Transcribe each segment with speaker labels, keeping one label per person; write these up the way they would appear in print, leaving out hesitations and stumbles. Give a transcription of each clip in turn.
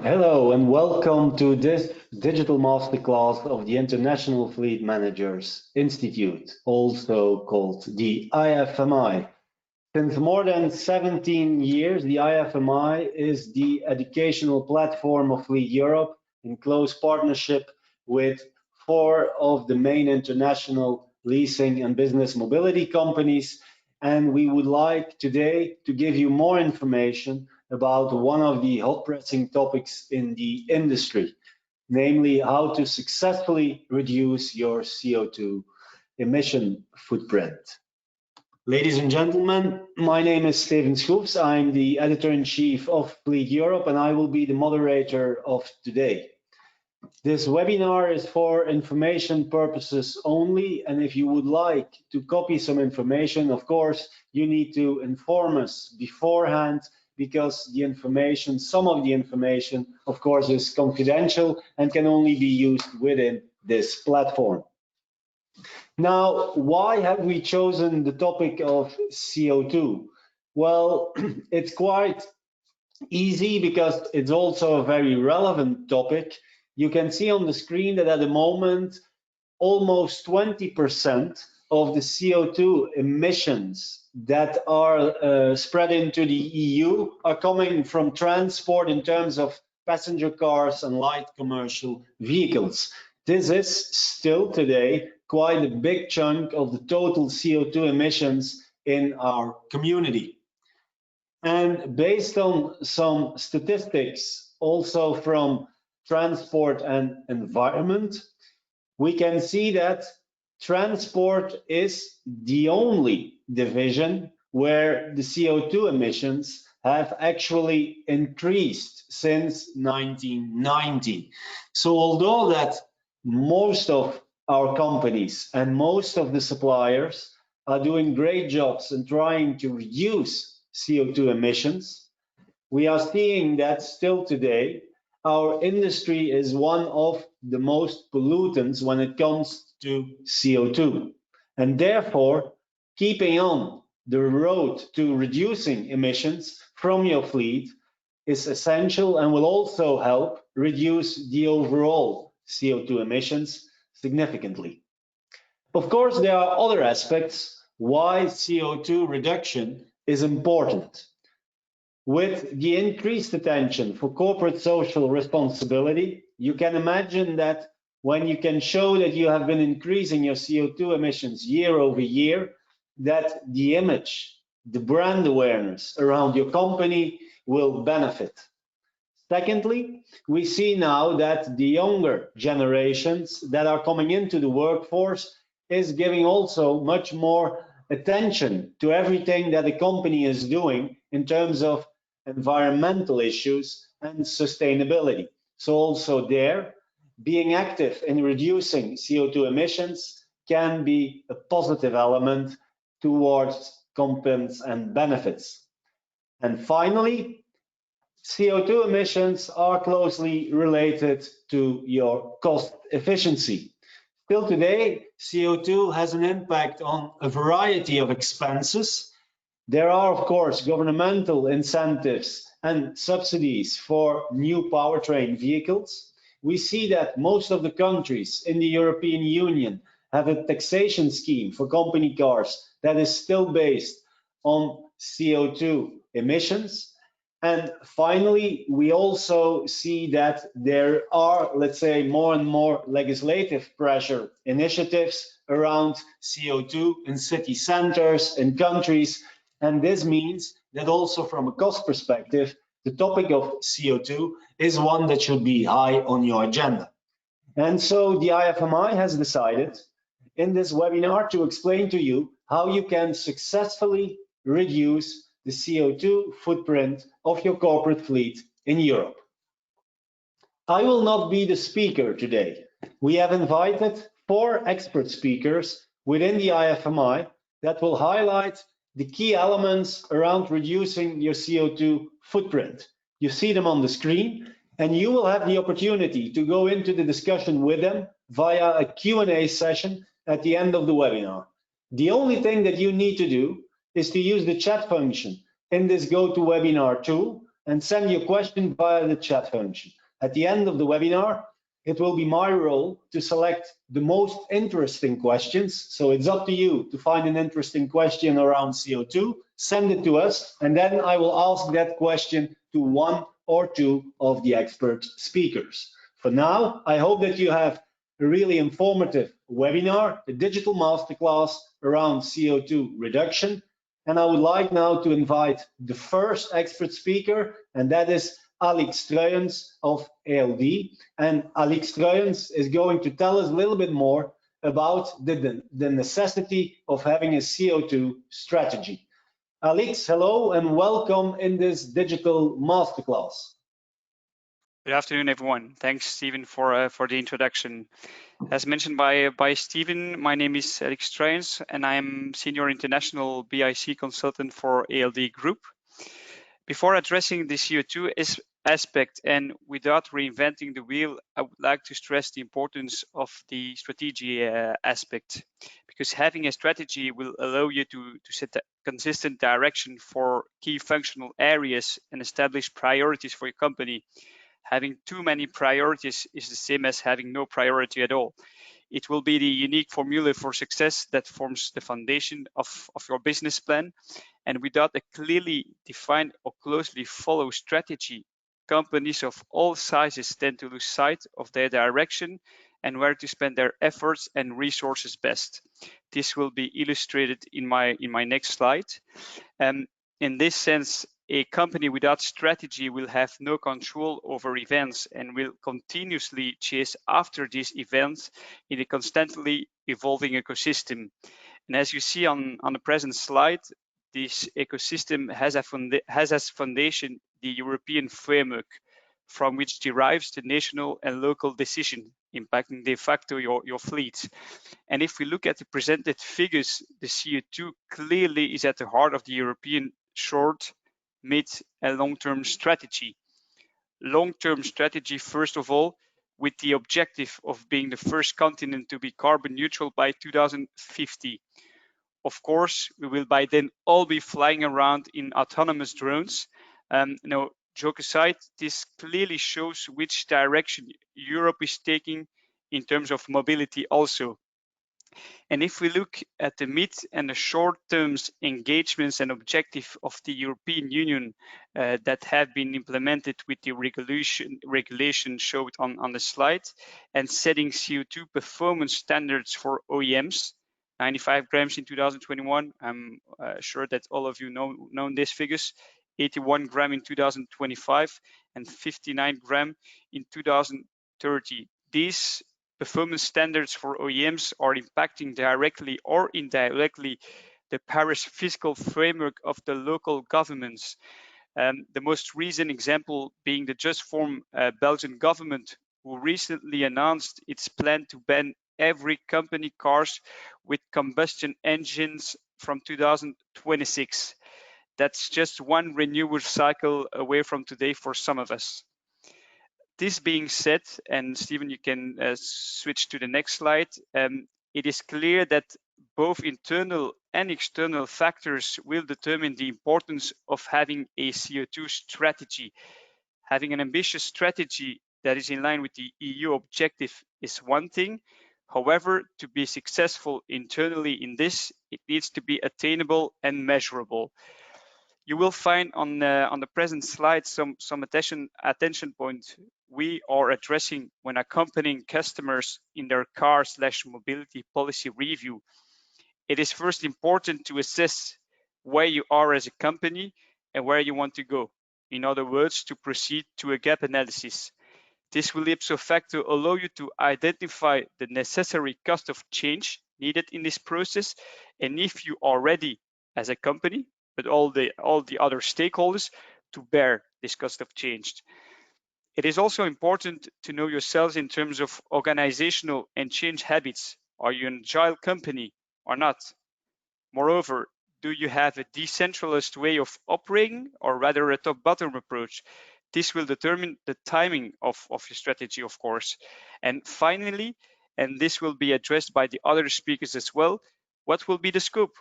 Speaker 1: Hello and welcome to this digital masterclass of the International Fleet Managers Institute, also called the IFMI. Since more than 17 years, the IFMI is the educational platform of Fleet Europe in close partnership with four of the main international leasing and business mobility companies. And we would like today to give you more information about one of the hot pressing topics in the industry, namely how to successfully reduce your CO2 emission footprint. Ladies and gentlemen, my name is Steven Schroefs. I'm the editor-in-chief of Fleet Europe, and I will be the moderator of today. This webinar is for information purposes only, and if you would like to copy some information, of course, you need to inform us beforehand, because the information, some of the information, of course, is confidential and can only be used within this platform. Now, why have we chosen the topic of CO2? Well, it's quite easy because it's also a very relevant topic. You can see on the screen that at the moment, almost 20% of the CO2 emissions that are spread into the EU are coming from transport in terms of passenger cars and light commercial vehicles. This is still today quite a big chunk of the total CO2 emissions in our community. And based on some statistics also from transport and environment, we can see that transport is the only division where the CO2 emissions have actually increased since 1990. So although that most of our companies and most of the suppliers are doing great jobs in trying to reduce CO2 emissions, we are seeing that still today our industry is one of the most pollutants when it comes to CO2. And therefore, keeping on the road to reducing emissions from your fleet is essential and will also help reduce the overall CO2 emissions significantly. Of course, there are other aspects why CO2 reduction is important. With the increased attention for corporate social responsibility, you can imagine that when you can show that you have been increasing your CO2 emissions year over year, that the image, the brand awareness around your company will benefit. Secondly, we see now that the younger generations that are coming into the workforce is giving also much more attention to everything that the company is doing in terms of environmental issues and sustainability. So also there, being active in reducing CO2 emissions can be a positive element towards competence and benefits. And finally, CO2 emissions are closely related to your cost efficiency. Still today, CO2 has an impact on a variety of expenses. There are, of course, governmental incentives and subsidies for new powertrain vehicles. We see that most of the countries in the European Union have a taxation scheme for company cars that is still based on CO2 emissions. And finally, we also see that there are, let's say, more and more legislative pressure initiatives around CO2 in city centers, in countries. And this means that also from a cost perspective, the topic of CO2 is one that should be high on your agenda. And so the IFMI has decided in this webinar to explain to you how you can successfully reduce the CO2 footprint of your corporate fleet in Europe. I will not be the speaker today. We have invited 4 expert speakers within the IFMI that will highlight the key elements around reducing your CO2 footprint. You see them on the screen, and you will have the opportunity to go into the discussion with them via a Q&A session at the end of the webinar. The only thing that you need to do is to use the chat function in this GoToWebinar tool and send your question via the chat function. At the end of the webinar, it will be my role to select the most interesting questions. So it's up to you to find an interesting question around CO2, send it to us, and then I will ask that question to one or two of the expert speakers. For now, I hope that you have a really informative webinar, a digital masterclass around CO2 reduction. And I would like now to invite the first expert speaker, and that is Alex Struyens of ALD. And Alex Struyens is going to tell us a little bit more about the necessity of having a CO2 strategy. Alex, hello and welcome in this digital masterclass.
Speaker 2: Good afternoon, everyone. Thanks, Stephen, for the introduction. As mentioned by Stephen, my name is Alex Struyens, and I'm Senior International BIC Consultant for ALD Group. Before addressing the CO2 aspect and without reinventing the wheel, I would like to stress the importance of the strategy aspect, because having a strategy will allow you to set a consistent direction for key functional areas and establish priorities for your company. Having too many priorities is the same as having no priority at all. It will be the unique formula for success that forms the foundation of your business plan. And without a clearly defined or closely followed strategy, companies of all sizes tend to lose sight of their direction and where to spend their efforts and resources best. This will be illustrated in my next slide. In this sense, a company without strategy will have no control over events and will continuously chase after these events in a constantly evolving ecosystem. And as you see on the present slide, this ecosystem has as foundation the European framework, from which derives the national and local decision impacting de facto your fleet. And if we look at the presented figures, the CO2 clearly is at the heart of the European short, mid and long-term strategy. Long-term strategy, first of all, with the objective of being the first continent to be carbon neutral by 2050. Of course, we will by then all be flying around in autonomous drones. Joke aside, this clearly shows which direction Europe is taking in terms of mobility also. And if we look at the mid and the short term engagements and objectives of the European Union that have been implemented with the regulation showed on the slide, and setting CO2 performance standards for OEMs, 95 grams in 2021. I'm sure that all of you know these figures. 81 gram in 2025 and 59 gram in 2030. These performance standards for OEMs are impacting directly or indirectly the Paris fiscal framework of the local governments. The most recent example being the just formed Belgian government, who recently announced its plan to ban every company cars with combustion engines from 2026. That's just one renewal cycle away from today for some of us. This being said, and Stephen, you can switch to the next slide, it is clear that both internal and external factors will determine the importance of having a CO2 strategy. Having an ambitious strategy that is in line with the EU objective is one thing. However, to be successful internally in this, it needs to be attainable and measurable. You will find on the present slide some attention points we are addressing when accompanying customers in their car/mobility policy review. It is first important to assess where you are as a company and where you want to go. In other words, to proceed to a gap analysis. This will ipso facto allow you to identify the necessary cost of change needed in this process, and if you are ready as a company, but all the other stakeholders, to bear this cost of change. It is also important to know yourselves in terms of organizational and change habits. Are you an agile company or not? Moreover, do you have a decentralized way of operating or rather a top-bottom approach? This will determine the timing of your strategy, of course. And finally, and this will be addressed by the other speakers as well, what will be the scope?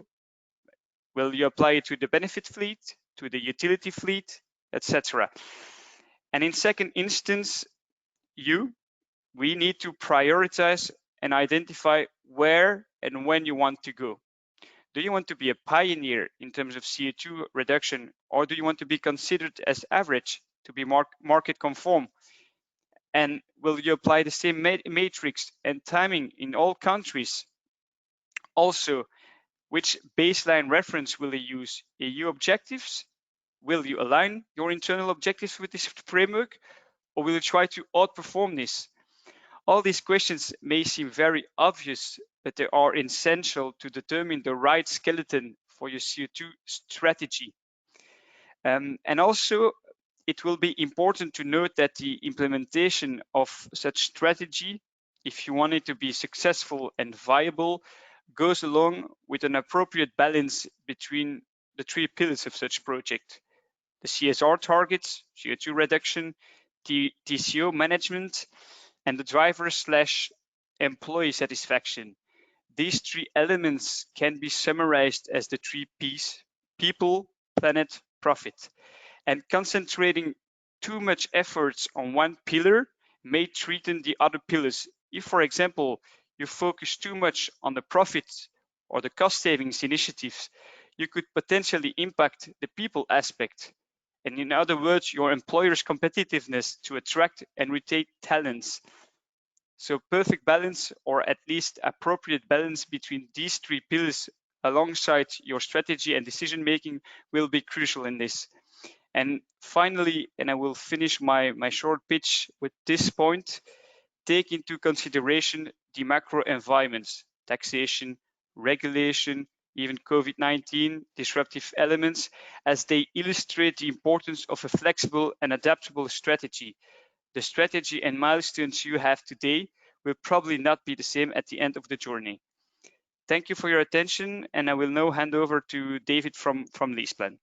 Speaker 2: Will you apply it to the benefit fleet, to the utility fleet, etc. And in second instance, we need to prioritize and identify where and when you want to go. Do you want to be a pioneer in terms of CO2 reduction, or do you want to be considered as average to be market conform? And will you apply the same matrix and timing in all countries? Also, which baseline reference will you use? EU objectives? Will you align your internal objectives with this framework, or will you try to outperform this? All these questions may seem very obvious, but they are essential to determine the right skeleton for your CO2 strategy. And also, it will be important to note that the implementation of such strategy, if you want it to be successful and viable, goes along with an appropriate balance between the three pillars of such project: the CSR targets, CO2 reduction, TCO management, and the driver/employee satisfaction. These three elements can be summarized as the three P's: people, planet, profit. And concentrating too much efforts on one pillar may threaten the other pillars. If, for example, you focus too much on the profits or the cost savings initiatives, you could potentially impact the people aspect. And in other words, your employer's competitiveness to attract and retain talents. So perfect balance, or at least appropriate balance between these three pillars alongside your strategy and decision making will be crucial in this. And finally, and I will finish my short pitch with this point, take into consideration the macro environments, taxation, regulation, even COVID-19 disruptive elements, as they illustrate the importance of a flexible and adaptable strategy. The strategy and milestones you have today will probably not be the same at the end of the journey. Thank you for your attention, and I will now hand over to David from LeasePlan.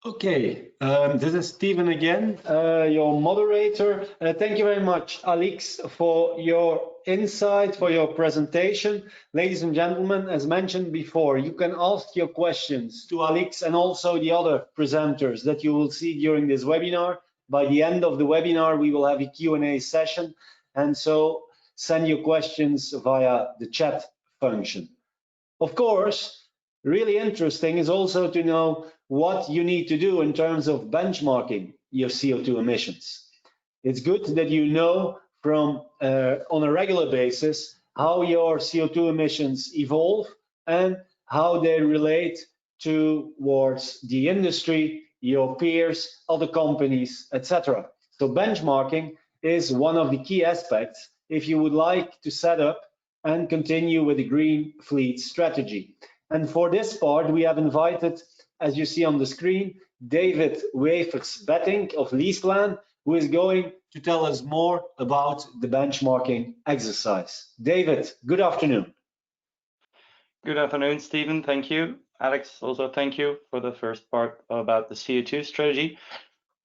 Speaker 1: Okay, this is Steven again, your moderator. Thank you very much, Alex, for your insight, for your presentation. Ladies and gentlemen, as mentioned before, you can ask your questions to Alex and also the other presenters that you will see during this webinar. By the end of the webinar, we will have a Q&A session, and so send your questions via the chat function. Of course, really interesting is also to know what you need to do in terms of benchmarking your CO2 emissions. It's good that you know from on a regular basis how your CO2 emissions evolve and how they relate towards the industry, your peers, other companies, etc. So benchmarking is one of the key aspects if you would like to set up and continue with the green fleet strategy. And for this part, we have invited, as you see on the screen, David Wefers-Betting of LeasePlan, who is going to tell us more about the benchmarking exercise. David, good afternoon.
Speaker 3: Good afternoon, Stephen. Thank you. Alex, also thank you for the first part about the CO2 strategy.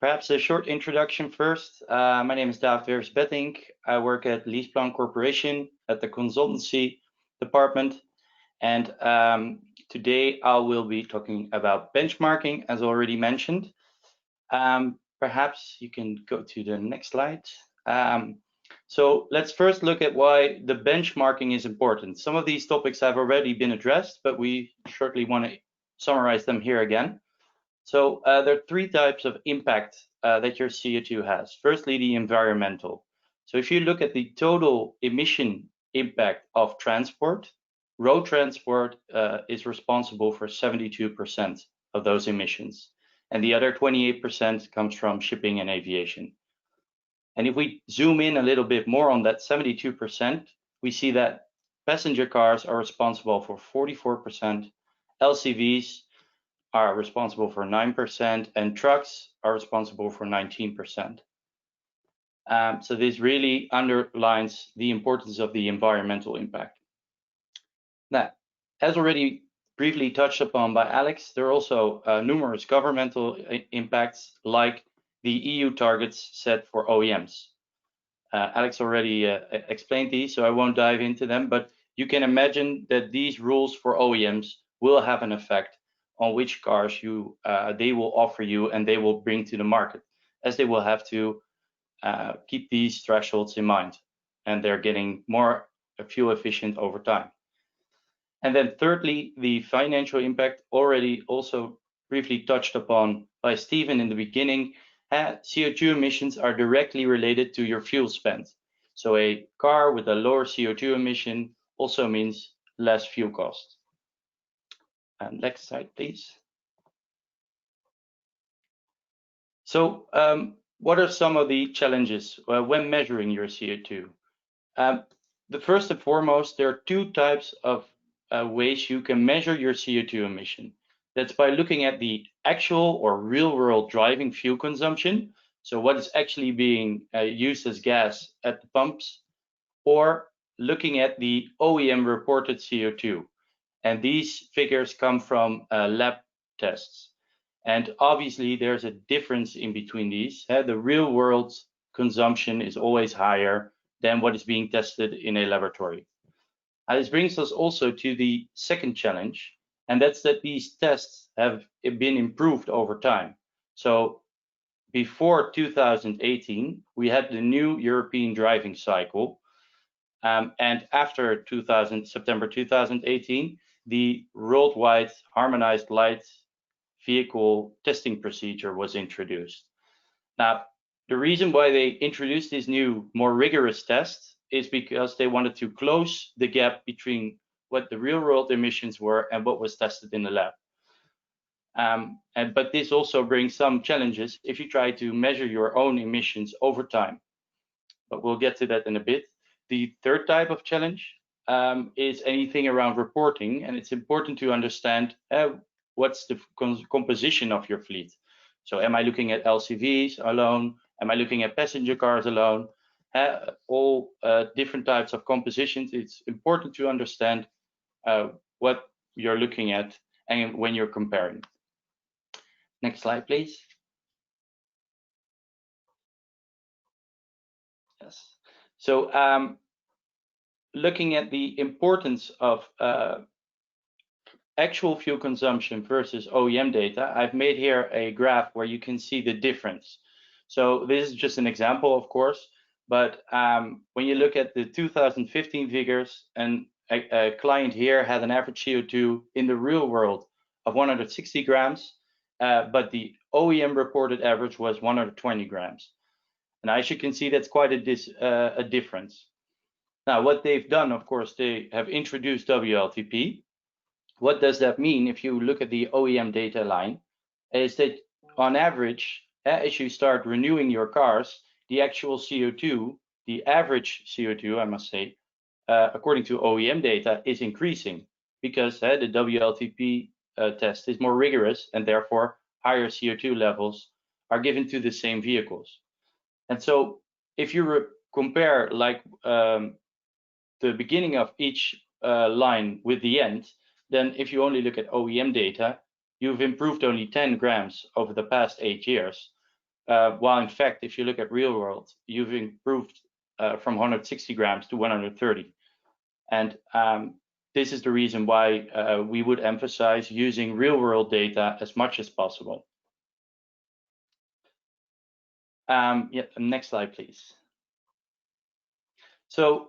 Speaker 3: Perhaps a short introduction first. My name is David Wefers-Betting. I work at LeasePlan Corporation at the consultancy department. And today I will be talking about benchmarking, as already mentioned. Perhaps you can go to the next slide. So let's first look at why the benchmarking is important. Some of these topics have already been addressed, but we shortly want to summarize them here again. So there are three types of impact that your CO2 has. Firstly, the environmental. So if you look at the total emission impact of transport, road transport is responsible for 72% of those emissions. And the other 28% comes from shipping and aviation. And if we zoom in a little bit more on that 72%, we see that passenger cars are responsible for 44%, LCVs are responsible for 9%, and trucks are responsible for 19%. So this really underlines the importance of the environmental impact. Now, as already briefly touched upon by Alex, there are also numerous governmental impacts, like the EU targets set for OEMs. Alex already explained these, so I won't dive into them, but you can imagine that these rules for OEMs will have an effect on which cars they will offer you and they will bring to the market, as they will have to keep these thresholds in mind, and they're getting more fuel efficient over time. And then thirdly, the financial impact, already also briefly touched upon by Stephen in the beginning. CO2 emissions are directly related to your fuel spend. So a car with a lower CO2 emission also means less fuel cost. And next slide, please. So what are some of the challenges when measuring your CO2? The first and foremost, there are two types of ways you can measure your CO2 emission. That's by looking at the actual or real world driving fuel consumption. So what is actually being used as gas at the pumps, or looking at the OEM reported CO2. And these figures come from lab tests. And obviously there's a difference in between these. The real world consumption is always higher than what is being tested in a laboratory. This brings us also to the second challenge, and that's that these tests have been improved over time. So before 2018, we had the new European driving cycle. And after September 2018, the worldwide harmonized light vehicle testing procedure was introduced. Now, the reason why they introduced this new, more rigorous test is because they wanted to close the gap between what the real world emissions were and what was tested in the lab. But this also brings some challenges if you try to measure your own emissions over time. But we'll get to that in a bit. The third type of challenge is anything around reporting, and it's important to understand what's the composition of your fleet. So am I looking at LCVs alone? Am I looking at passenger cars alone? All different types of compositions. It's important to understand what you're looking at and when you're comparing. Next slide, please. Yes. So looking at the importance of actual fuel consumption versus OEM data, I've made here a graph where you can see the difference. So this is just an example, of course, but when you look at the 2015 figures, and a client here had an average CO2 in the real world of 160 grams, but the OEM reported average was 120 grams. And as you can see, that's quite a difference. Now, what they've done, of course, they have introduced WLTP. What does that mean if you look at the OEM data line? Is that on average, as you start renewing your cars, the actual CO2, the average CO2, I must say, according to OEM data, is increasing because the WLTP test is more rigorous, and therefore higher CO2 levels are given to the same vehicles. And so if you compare like the beginning of each line with the end, then if you only look at OEM data, you've improved only 10 grams over the past 8 years. While in fact, if you look at real world, you've improved from 160 grams to 130. And this is the reason why we would emphasize using real world data as much as possible. Yeah, next slide, please. So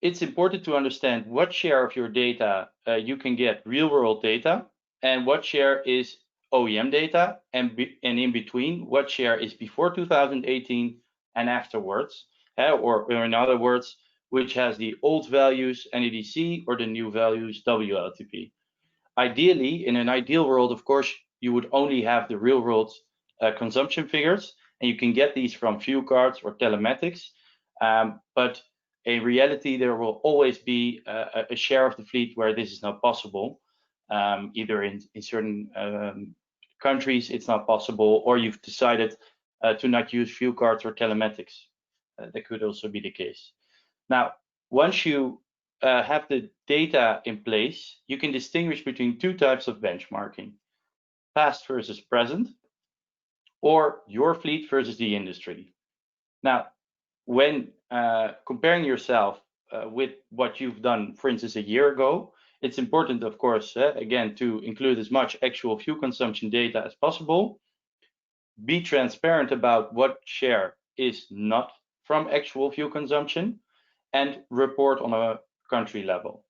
Speaker 3: it's important to understand what share of your data you can get real world data, and what share is OEM data, and in between, what share is before 2018 and afterwards, or in other words, which has the old values NEDC or the new values WLTP. Ideally, in an ideal world, of course, you would only have the real world consumption figures, and you can get these from fuel cards or telematics. But in reality, there will always be a share of the fleet where this is not possible. Either in certain countries it's not possible, or you've decided to not use fuel cards or telematics. That could also be the case. Now, once you have the data in place, you can distinguish between two types of benchmarking: past versus present, or your fleet versus the industry. Now, when comparing yourself with what you've done, for instance, a year ago, it's important, of course, again, to include as much actual fuel consumption data as possible. Be transparent about what share is not from actual fuel consumption, and report on a country level.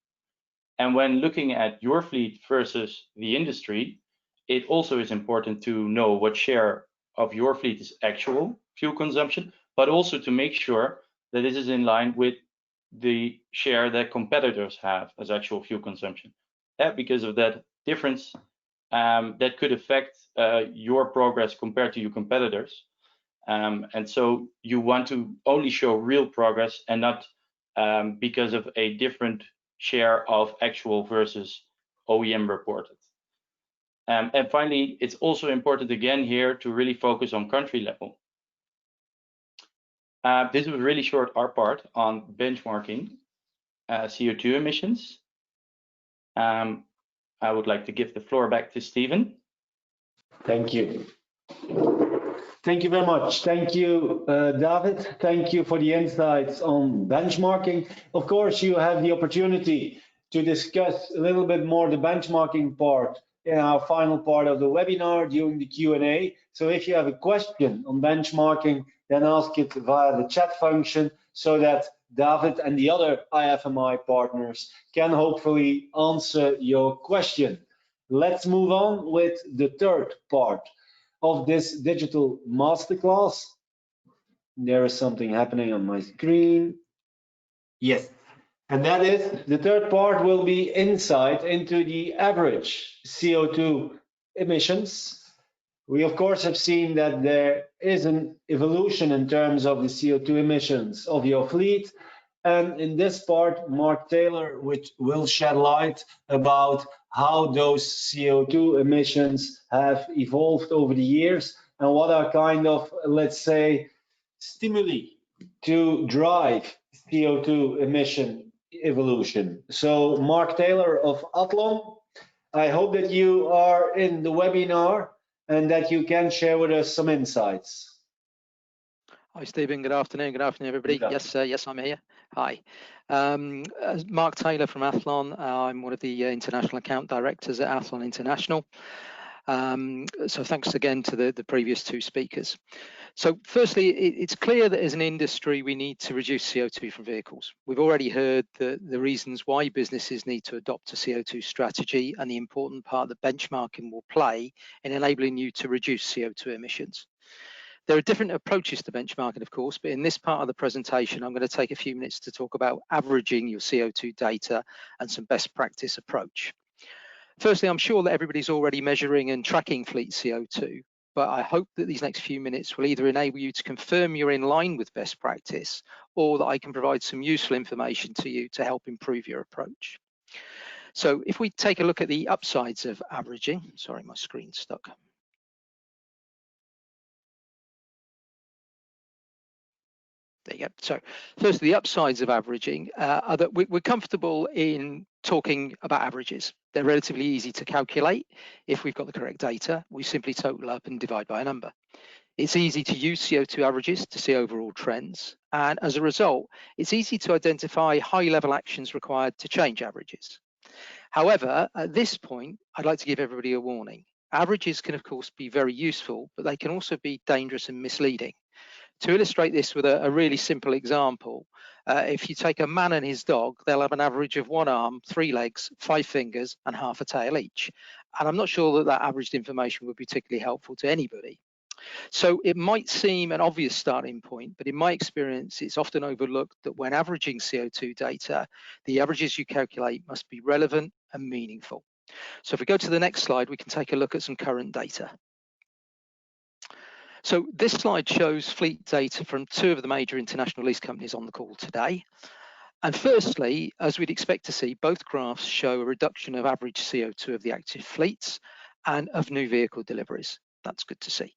Speaker 3: And when looking at your fleet versus the industry, it also is important to know what share of your fleet is actual fuel consumption, but also to make sure that this is in line with the share that competitors have as actual fuel consumption. Because of that difference, that could affect your progress compared to your competitors. And so you want to only show real progress and not because of a different share of actual versus OEM reported. And finally, it's also important again here to really focus on country level. This was a really short our part on benchmarking CO2 emissions. I would like to give the floor back to Stephen.
Speaker 1: Thank you. Thank you very much. Thank you, David. Thank you for the insights on benchmarking. Of course, you have the opportunity to discuss a little bit more the benchmarking part in our final part of the webinar during the Q&A. So if you have a question on benchmarking, then ask it via the chat function so that David and the other IFMI partners can hopefully answer your question. Let's move on with the third part of this digital masterclass. There is something happening on my screen. Yes, and that is the third part will be insight into the average CO2 emissions. We of course have seen that there is an evolution in terms of the CO2 emissions of your fleet. And in this part, Mark Taylor will shed light about how those CO2 emissions have evolved over the years and what are kind of, let's say, stimuli to drive CO2 emission evolution. So Mark Taylor of Athlon, I hope that you are in the webinar and that you can share with us some insights.
Speaker 4: Hi, Stephen. Good afternoon. Good afternoon, everybody. Yes, I'm here. Hi. Mark Taylor from Athlon. I'm one of the international account directors at Athlon International. So thanks again to the previous two speakers. So firstly, it's clear that as an industry, we need to reduce CO2 from vehicles. We've already heard the reasons why businesses need to adopt a CO2 strategy and the important part that benchmarking will play in enabling you to reduce CO2 emissions. There are different approaches to benchmarking, of course, but in this part of the presentation, I'm going to take a few minutes to talk about averaging your CO2 data and some best practice approach. Firstly, I'm sure that everybody's already measuring and tracking fleet CO2, but I hope that these next few minutes will either enable you to confirm you're in line with best practice or that I can provide some useful information to you to help improve your approach. So if we take a look at the upsides of averaging, sorry, my screen's stuck. There you go. So first, the upsides of averaging are that we're comfortable in talking about averages. They're relatively easy to calculate. If we've got the correct data, we simply total up and divide by a number. It's easy to use CO2 averages to see overall trends. And as a result, it's easy to identify high-level actions required to change averages. However, at this point, I'd like to give everybody a warning. Averages can, of course, be very useful, but they can also be dangerous and misleading. To illustrate this with a really simple example, if you take a man and his dog, they'll have an average of 1 arm, 3 legs, 5 fingers, and half a tail each. And I'm not sure that averaged information would be particularly helpful to anybody. So it might seem an obvious starting point, but in my experience, it's often overlooked that when averaging CO2 data, the averages you calculate must be relevant and meaningful. So if we go to the next slide, we can take a look at some current data. So this slide shows fleet data from 2 of the major international lease companies on the call today. And firstly, as we'd expect to see, both graphs show a reduction of average CO2 of the active fleets and of new vehicle deliveries. That's good to see.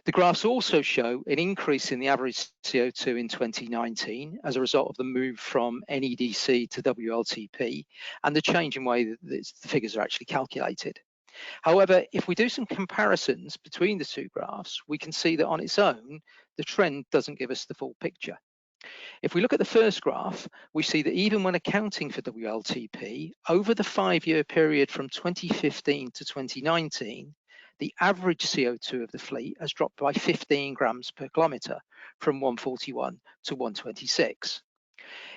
Speaker 4: The graphs also show an increase in the average CO2 in 2019 as a result of the move from NEDC to WLTP and the change in way that the figures are actually calculated. However, if we do some comparisons between the 2 graphs, we can see that on its own, the trend doesn't give us the full picture. If we look at the first graph, we see that even when accounting for WLTP, over the 5-year period from 2015 to 2019, the average CO2 of the fleet has dropped by 15 grams per kilometre, from 141 to 126.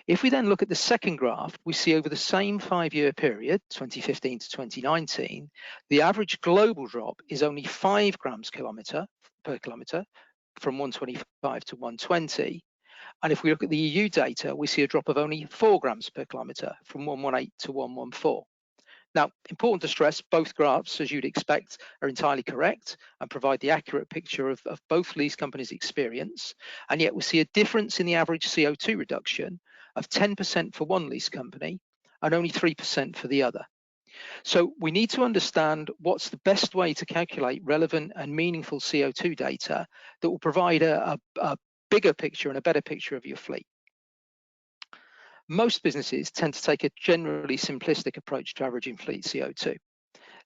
Speaker 4: If we then look at the second graph, we see over the same 5-year period, 2015 to 2019, the average global drop is only 5 grams per kilometre, from 125 to 120. And if we look at the EU data, we see a drop of only 4 grams per kilometre, from 118 to 114. Now, important to stress, both graphs, as you'd expect, are entirely correct and provide the accurate picture of both lease companies' experience. And yet we see a difference in the average CO2 reduction of 10% for one lease company and only 3% for the other. So we need to understand what's the best way to calculate relevant and meaningful CO2 data that will provide a bigger picture and a better picture of your fleet. Most businesses tend to take a generally simplistic approach to averaging fleet CO2.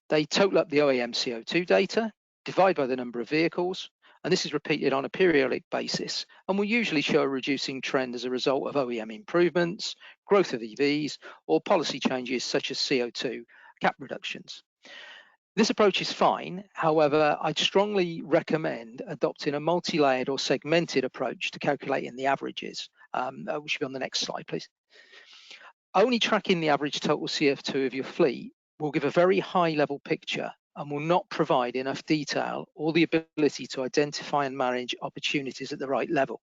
Speaker 4: They total up the OEM CO2 data, divide by the number of vehicles, and this is repeated on a periodic basis and will usually show a reducing trend as a result of OEM improvements, growth of EVs, or policy changes such as CO2 cap reductions. This approach is fine. However, I'd strongly recommend adopting a multi-layered or segmented approach to calculating the averages. We should be on the next slide, please. Only tracking the average total CO2 of your fleet will give a very high-level picture and will not provide enough detail or the ability to identify and manage opportunities at the right level.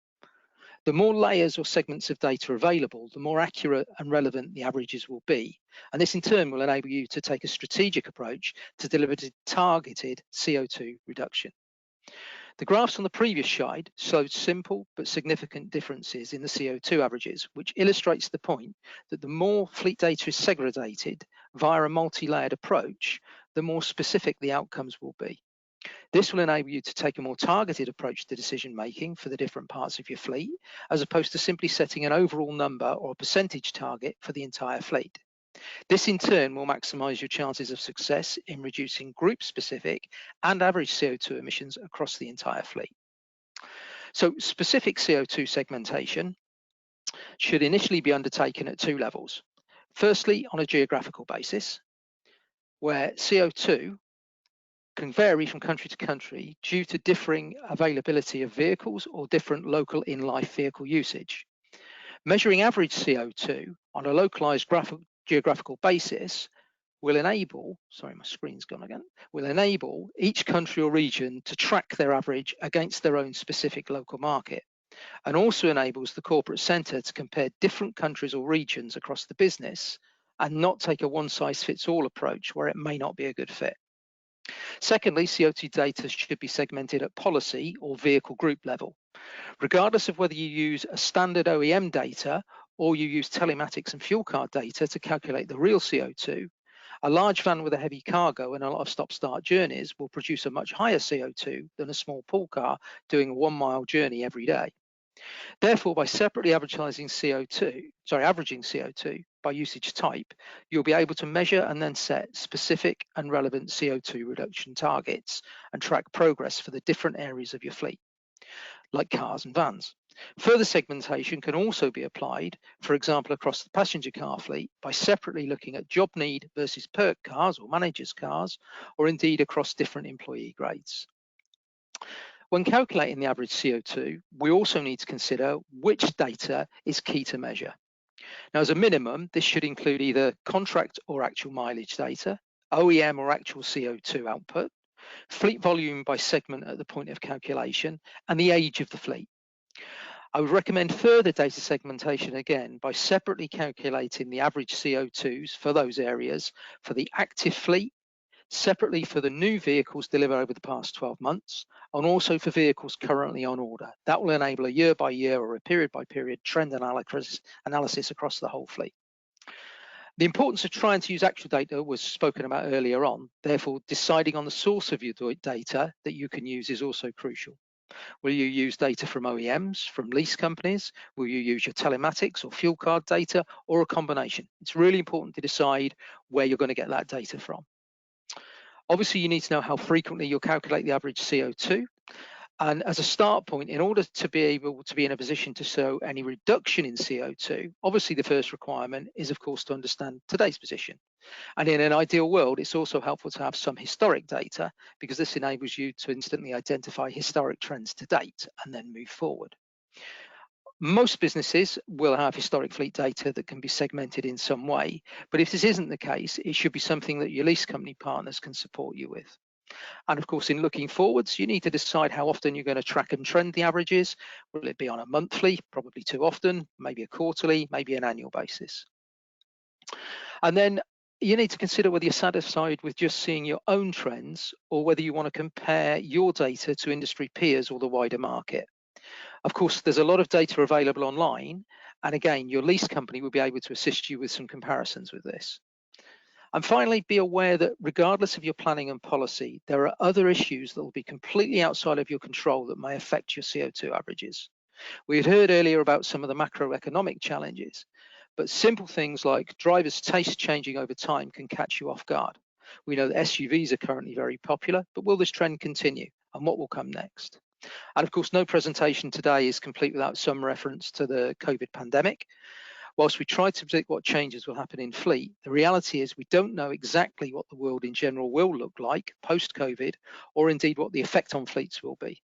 Speaker 4: The more layers or segments of data available, the more accurate and relevant the averages will be. And this in turn will enable you to take a strategic approach to deliver targeted CO2 reduction. The graphs on the previous slide showed simple but significant differences in the CO2 averages, which illustrates the point that the more fleet data is segregated via a multi-layered approach, the more specific the outcomes will be. This will enable you to take a more targeted approach to decision making for the different parts of your fleet, as opposed to simply setting an overall number or a percentage target for the entire fleet. This in turn will maximize your chances of success in reducing group specific and average CO2 emissions across the entire fleet. So specific CO2 segmentation should initially be undertaken at 2 levels. Firstly, on a geographical basis, where CO2 can vary from country to country due to differing availability of vehicles or different local in-life vehicle usage. Measuring average CO2 on a localized geographical basis will enable, sorry, my screen's gone again, will enable each country or region to track their average against their own specific local market, and also enables the corporate centre to compare different countries or regions across the business and not take a one-size-fits-all approach where it may not be a good fit. Secondly, CO2 data should be segmented at policy or vehicle group level. Regardless of whether you use a standard OEM data or you use telematics and fuel card data to calculate the real CO2, a large van with a heavy cargo and a lot of stop-start journeys will produce a much higher CO2 than a small pool car doing a 1-mile journey every day. Therefore, by separately averaging CO2 by usage type, you'll be able to measure and then set specific and relevant CO2 reduction targets and track progress for the different areas of your fleet, like cars and vans. Further segmentation can also be applied, for example, across the passenger car fleet by separately looking at job need versus perk cars or managers' cars, or indeed across different employee grades. When calculating the average CO2, we also need to consider which data is key to measure. Now, as a minimum, this should include either contract or actual mileage data, OEM or actual CO2 output, fleet volume by segment at the point of calculation, and the age of the fleet. I would recommend further data segmentation again by separately calculating the average CO2s for those areas for the active fleet, separately for the new vehicles delivered over the past 12 months, and also for vehicles currently on order. That will enable a year-by-year or a period-by-period trend analysis across the whole fleet. The importance of trying to use actual data was spoken about earlier on. Therefore, deciding on the source of your data that you can use is also crucial. Will you use data from OEMs, from lease companies? Will you use your telematics or fuel card data, or a combination? It's really important to decide where you're going to get that data from. Obviously, you need to know how frequently you'll calculate the average CO2. And as a start point, in order to be able to be in a position to show any reduction in CO2, obviously the first requirement is, of course, to understand today's position. And in an ideal world, it's also helpful to have some historic data, because this enables you to instantly identify historic trends to date and then move forward. Most businesses will have historic fleet data that can be segmented in some way, but if this isn't the case, it should be something that your lease company partners can support you with. And of course, in looking forwards, you need to decide how often you're going to track and trend the averages. Will it be on a monthly, probably too often, maybe a quarterly, maybe an annual basis? And then you need to consider whether you're satisfied with just seeing your own trends, or whether you want to compare your data to industry peers or the wider market. Of course, there's a lot of data available online, and again, your lease company will be able to assist you with some comparisons with this. And finally, be aware that regardless of your planning and policy, there are other issues that will be completely outside of your control that may affect your CO2 averages. We had heard earlier about some of the macroeconomic challenges, but simple things like drivers' taste changing over time can catch you off guard. We know that SUVs are currently very popular, but will this trend continue, and what will come next? And of course, no presentation today is complete without some reference to the COVID pandemic. Whilst we try to predict what changes will happen in fleet, the reality is we don't know exactly what the world in general will look like post-COVID, or indeed what the effect on fleets will be.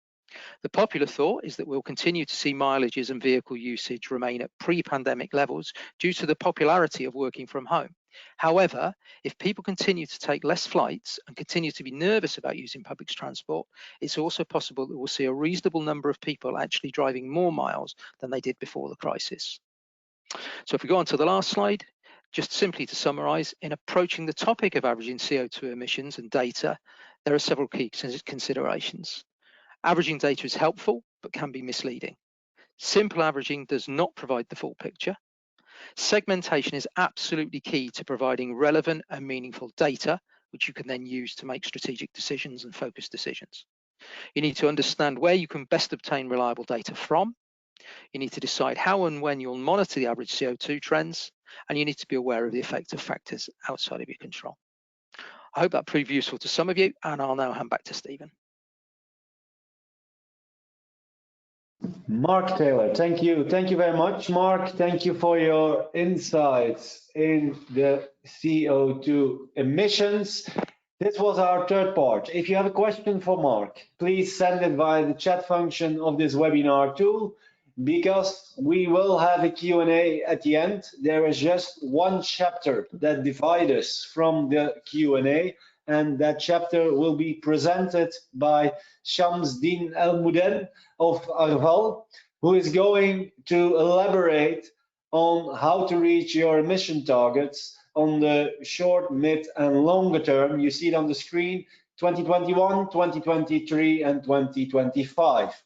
Speaker 4: The popular thought is that we'll continue to see mileages and vehicle usage remain at pre-pandemic levels due to the popularity of working from home. However, if people continue to take less flights and continue to be nervous about using public transport, it's also possible that we'll see a reasonable number of people actually driving more miles than they did before the crisis. So if we go on to the last slide, just simply to summarize, in approaching the topic of averaging CO2 emissions and data, there are several key considerations. Averaging data is helpful, but can be misleading. Simple averaging does not provide the full picture. Segmentation is absolutely key to providing relevant and meaningful data, which you can then use to make strategic decisions and focused decisions. You need to understand where you can best obtain reliable data from. You need to decide how and when you'll monitor the average CO2 trends, and you need to be aware of the effect of factors outside of your control. I hope that proved useful to some of you, and I'll now hand back to Stephen.
Speaker 1: Mark Taylor, thank you. Thank you very much, Mark. Thank you for your insights in the CO2 emissions. This was our third part. If you have a question for Mark, please send it via the chat function of this webinar tool, because we will have a Q&A at the end. There is just one chapter that divides us from the Q&A, and that chapter will be presented by Shamsdeen Al-Muden of Arval, who is going to elaborate on how to reach your emission targets on the short, mid, and longer term. You see it on the screen, 2021, 2023, and 2025.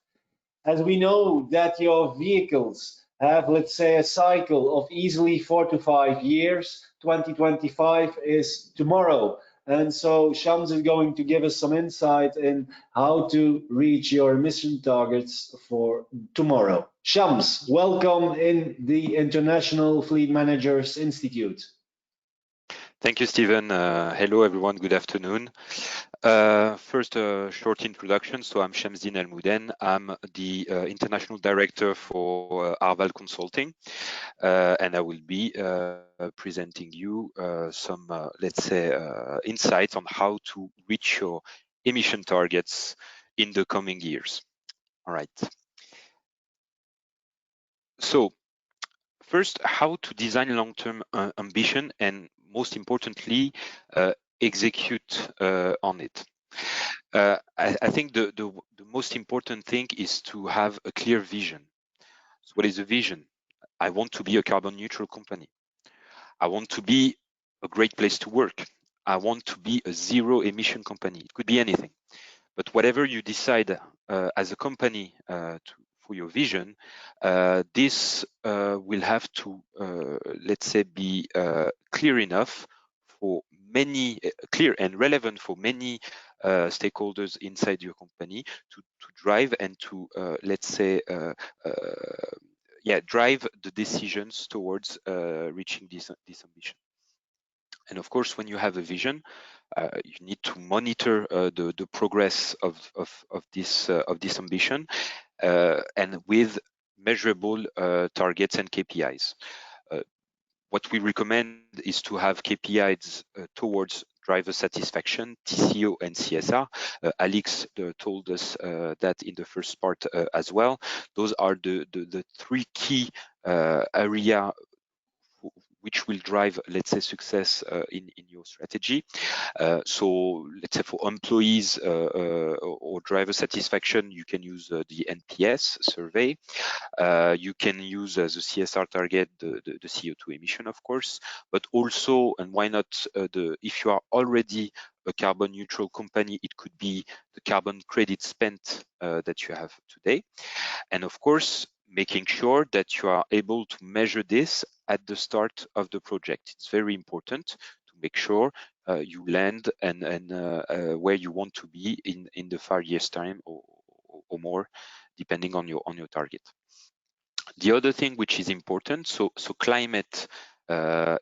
Speaker 1: As we know that your vehicles have, let's say, a cycle of easily 4 to 5 years, 2025 is tomorrow. And so Shams is going to give us some insight in how to reach your emission targets for tomorrow. Shams, welcome in the International Fleet Managers Institute.
Speaker 5: Thank you, Stephen. Hello, everyone. Good afternoon. First, a short introduction. So I'm Shamsdeen Al-Muden. I'm the International Director for Arval Consulting, and I will be presenting you some, let's say, insights on how to reach your emission targets in the coming years. All right. So first, how to design long-term ambition, and most importantly, execute on it. I think the most important thing is to have a clear vision. So what is a vision? I want to be a carbon neutral company. I want to be a great place to work. I want to be a zero emission company. It could be anything. But whatever you decide as a company for your vision, this will have to, let's say, be clear enough for many, clear and relevant for many stakeholders inside your company to drive and to, let's say, drive the decisions towards reaching this ambition. And of course, when you have a vision, you need to monitor the progress of this ambition, and with measurable targets and KPIs. What we recommend is to have KPIs towards driver satisfaction, TCO, and CSR. Alex told us that in the first part as well. Those are the three key area which will drive, let's say, success in your strategy. So let's say for employees or driver satisfaction, you can use the NPS survey. You can use as a CSR target the CO2 emission, of course, but also, and why not, if you are already a carbon neutral company, it could be the carbon credit spent that you have today. And of course, making sure that you are able to measure this at the start of the project. It's very important to make sure you land and where you want to be in the 5 years time or more, depending on your target. The other thing which is important, so climate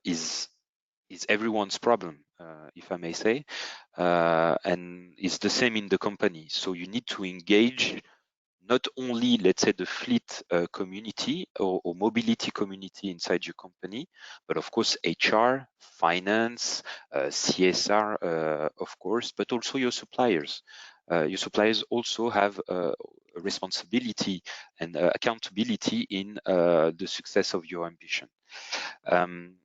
Speaker 5: is everyone's problem, if I may say, and it's the same in the company. So you need to engage not only, let's say, the fleet community or mobility community inside your company, but of course HR, finance, CSR, of course, but also your suppliers. Your suppliers also have a responsibility and accountability in the success of your ambition. And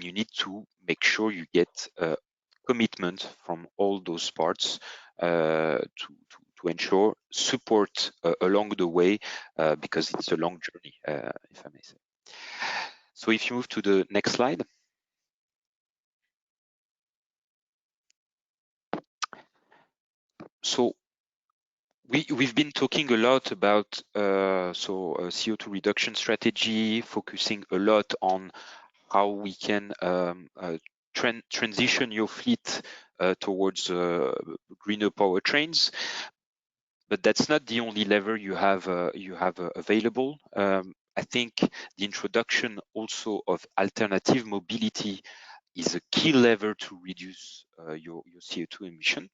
Speaker 5: you need to make sure you get commitment from all those parts to ensure support along the way, because it's a long journey, if I may say. So if you move to the next slide. So we've been talking a lot about CO2 reduction strategy, focusing a lot on how we can transition your fleet towards greener powertrains. But that's not the only lever you have available. I think the introduction also of alternative mobility is a key lever to reduce your CO2 emission.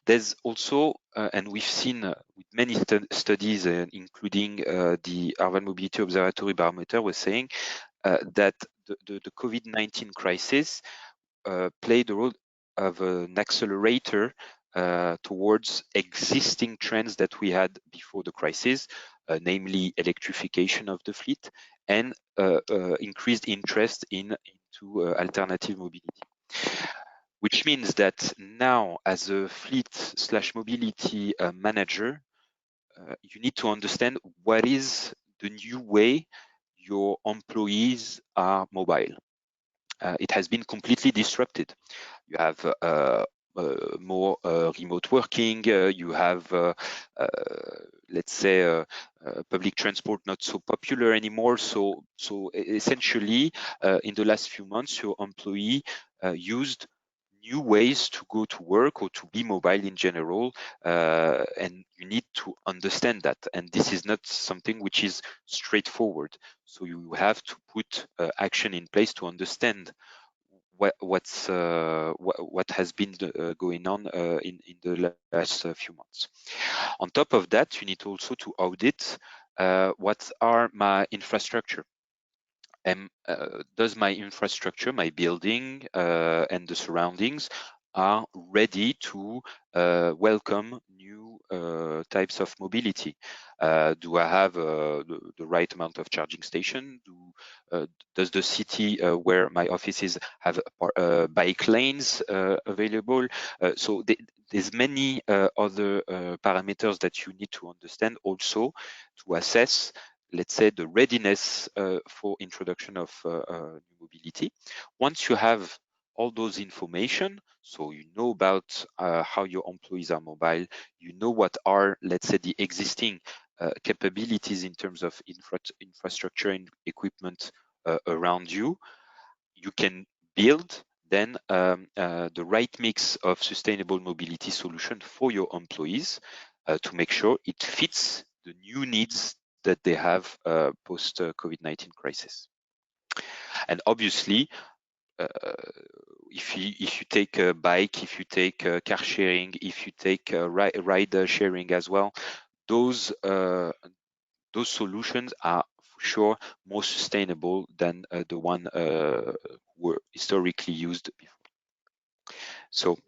Speaker 5: There's also, and we've seen with many studies, including the Urban Mobility Observatory Barometer, was saying that the COVID-19 crisis played the role of an accelerator towards existing trends that we had before the crisis, namely electrification of the fleet and increased interest into alternative mobility. Which means that now, as a fleet/mobility manager, you need to understand what is the new way your employees are mobile. It has been completely disrupted. You have more remote working, you have, let's say, public transport not so popular anymore. So essentially, in the last few months, your employee used new ways to go to work or to be mobile in general, and you need to understand that. And this is not something which is straightforward. So you have to put action in place to understand what has been going on in the last few months. On top of that, you need also to audit what are my infrastructure. And does my infrastructure, my building and the surroundings are ready to welcome new types of mobility? Do I have the right amount of charging station? Does the city where my office is have bike lanes available? So there's many other parameters that you need to understand also to assess, let's say, the readiness for introduction of new mobility. Once you have all those information, so you know about how your employees are mobile, you know what are, let's say, the existing capabilities in terms of infrastructure and equipment around you, you can build then the right mix of sustainable mobility solution for your employees to make sure it fits the new needs that they have post COVID-19 crisis. And obviously, if you take a bike, if you take car sharing, if you take ride sharing as well, those solutions are for sure more sustainable than the one were historically used before. So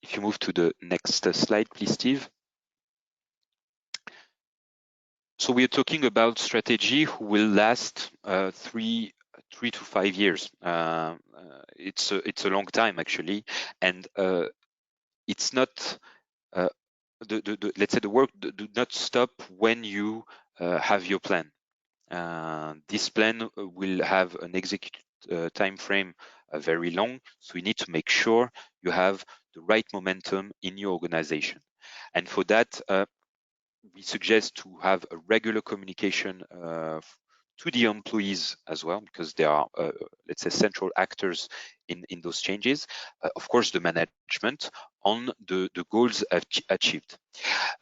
Speaker 5: if you move to the next slide, please, Steve. So we are talking about strategy who will last 3 to 5 years. It's a long time actually, and it's not let's say the work do not stop when you have your plan. This plan will have an executed time frame very long, so you need to make sure you have the right momentum in your organization. And for that, we suggest to have a regular communication to the employees as well, because they are, let's say, central actors in those changes. Of course, the management on the goals achieved.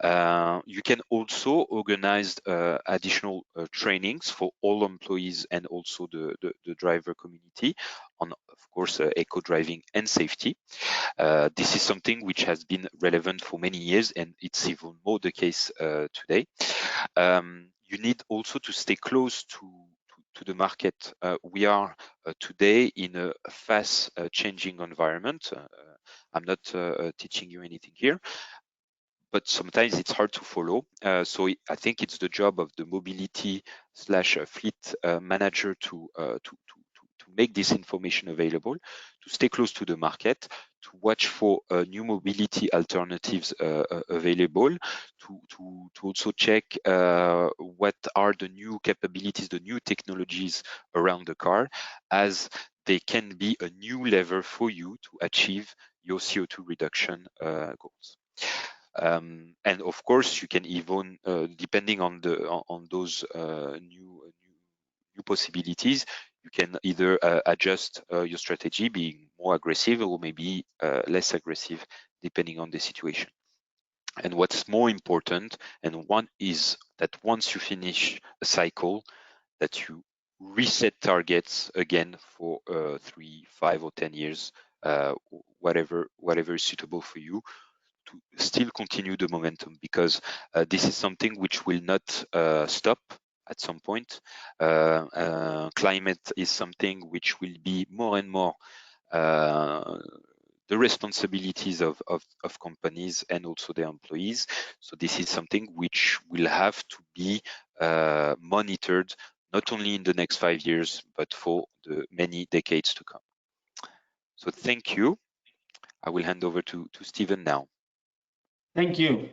Speaker 5: You can also organize additional trainings for all employees and also the driver community on, of course, eco-driving and safety. This is something which has been relevant for many years, and it's even more the case today. You need also to stay close to the market. We are today in a fast changing environment. I'm not teaching you anything here, but sometimes it's hard to follow. So I think it's the job of the mobility/fleet manager to make this information available, to stay close to the market, to watch for new mobility alternatives available, to also check what are the new capabilities, the new technologies around the car, as they can be a new lever for you to achieve your CO2 reduction goals. And of course, you can even, depending on those new possibilities, you can either adjust your strategy, being more aggressive or maybe less aggressive, depending on the situation. And what's more important, and one is that once you finish a cycle, that you reset targets again for 3, 5, or 10 years, whatever is suitable for you, to still continue the momentum, because this is something which will not stop at some point. Climate is something which will be more and more the responsibilities of companies and also their employees. So this is something which will have to be monitored, not only in the next 5 years, but for the many decades to come. So thank you. I will hand over to Stephen now.
Speaker 1: Thank you.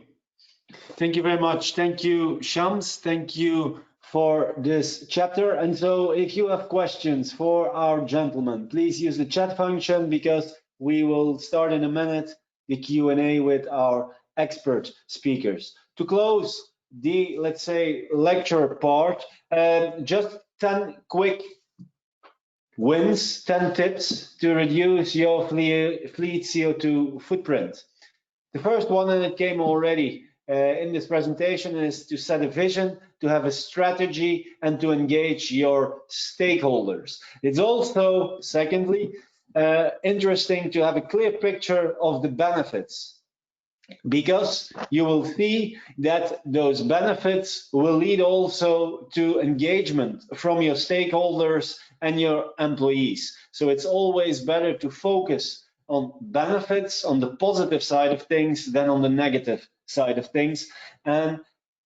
Speaker 1: Thank you very much. Thank you, Shams. Thank you for this chapter. And so if you have questions for our gentlemen, please use the chat function, because we will start in a minute the Q&A with our expert speakers. To close the, let's say, lecture part, just 10 quick wins, 10 tips to reduce your fleet CO2 footprint. The first one, and it came already in this presentation, is to set a vision, to have a strategy, and to engage your stakeholders. It's also, secondly, interesting to have a clear picture of the benefits, because you will see that those benefits will lead also to engagement from your stakeholders and your employees. So it's always better to focus on benefits, on the positive side of things, than on the negative side of things. And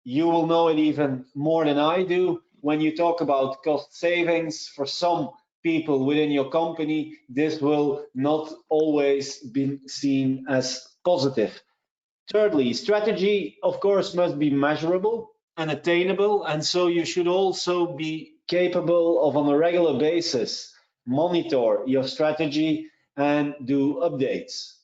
Speaker 1: you will know it even more than I do when you talk about cost savings. For some people within your company, this will not always be seen as positive. Thirdly, strategy, of course, must be measurable and attainable, and so you should also be capable of, on a regular basis, monitor your strategy and do updates.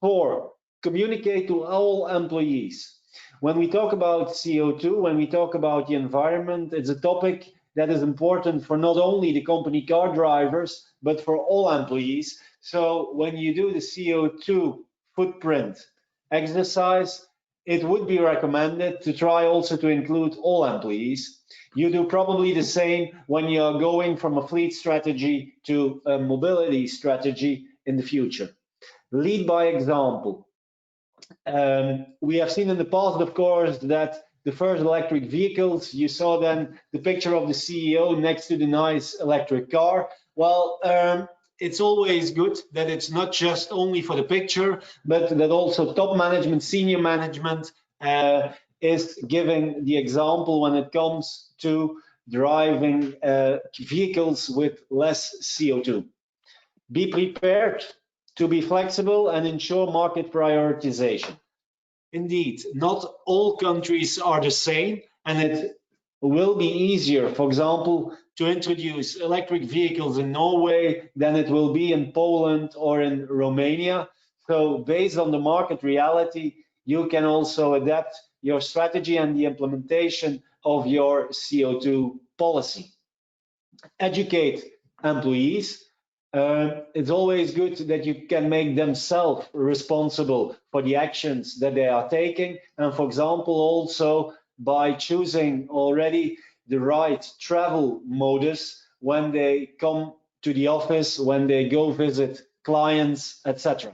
Speaker 1: 4, communicate to all employees. When we talk about CO2, when we talk about the environment, it's a topic that is important for not only the company car drivers, but for all employees. So when you do the CO2 footprint exercise, it would be recommended to try also to include all employees. You do probably the same when you're going from a fleet strategy to a mobility strategy. in the future. Lead by example. We have seen in the past, of course, that the first electric vehicles, you saw then the picture of the CEO next to the nice electric car. Well, it's always good that it's not just only for the picture, but that also top management, senior management is giving the example when it comes to driving vehicles with less CO2. Be prepared to be flexible and ensure market prioritization. Indeed, not all countries are the same, and it will be easier, for example, to introduce electric vehicles in Norway than it will be in Poland or in Romania. So based on the market reality, you can also adapt your strategy and the implementation of your CO2 policy. Educate employees. It's always good that you can make themselves responsible for the actions that they are taking. And for example, also by choosing already the right travel modus when they come to the office, when they go visit clients, etc.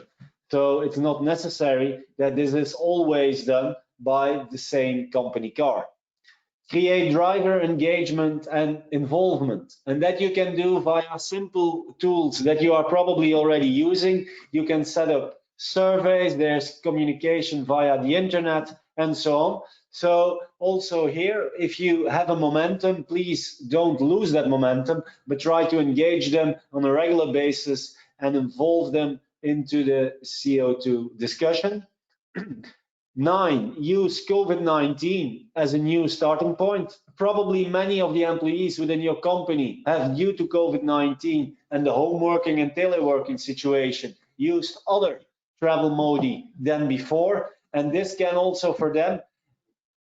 Speaker 1: So it's not necessary that this is always done by the same company car. Create driver engagement and involvement, and that you can do via simple tools that you are probably already using. You can set up surveys, there's communication via the internet and so on. So also here, if you have a momentum, please don't lose that momentum, but try to engage them on a regular basis and involve them into the CO2 discussion. 9, use COVID-19 as a new starting point. Probably many of the employees within your company have, due to COVID-19 and the home working and teleworking situation, used other travel modi than before. And this can also for them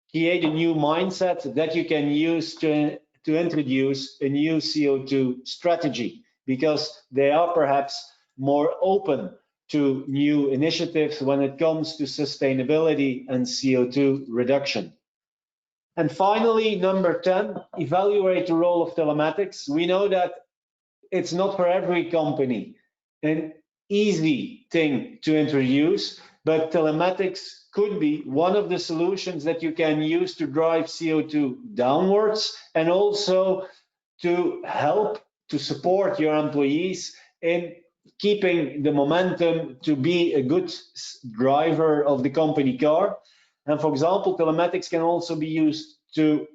Speaker 1: create a new mindset that you can use to introduce a new CO2 strategy, because they are perhaps more open to new initiatives when it comes to sustainability and CO2 reduction. And finally, number 10, evaluate the role of telematics. We know that it's not for every company an easy thing to introduce, but telematics could be one of the solutions that you can use to drive CO2 downwards, and also to help to support your employees in keeping the momentum to be a good driver of the company car. And for example, telematics can also be used to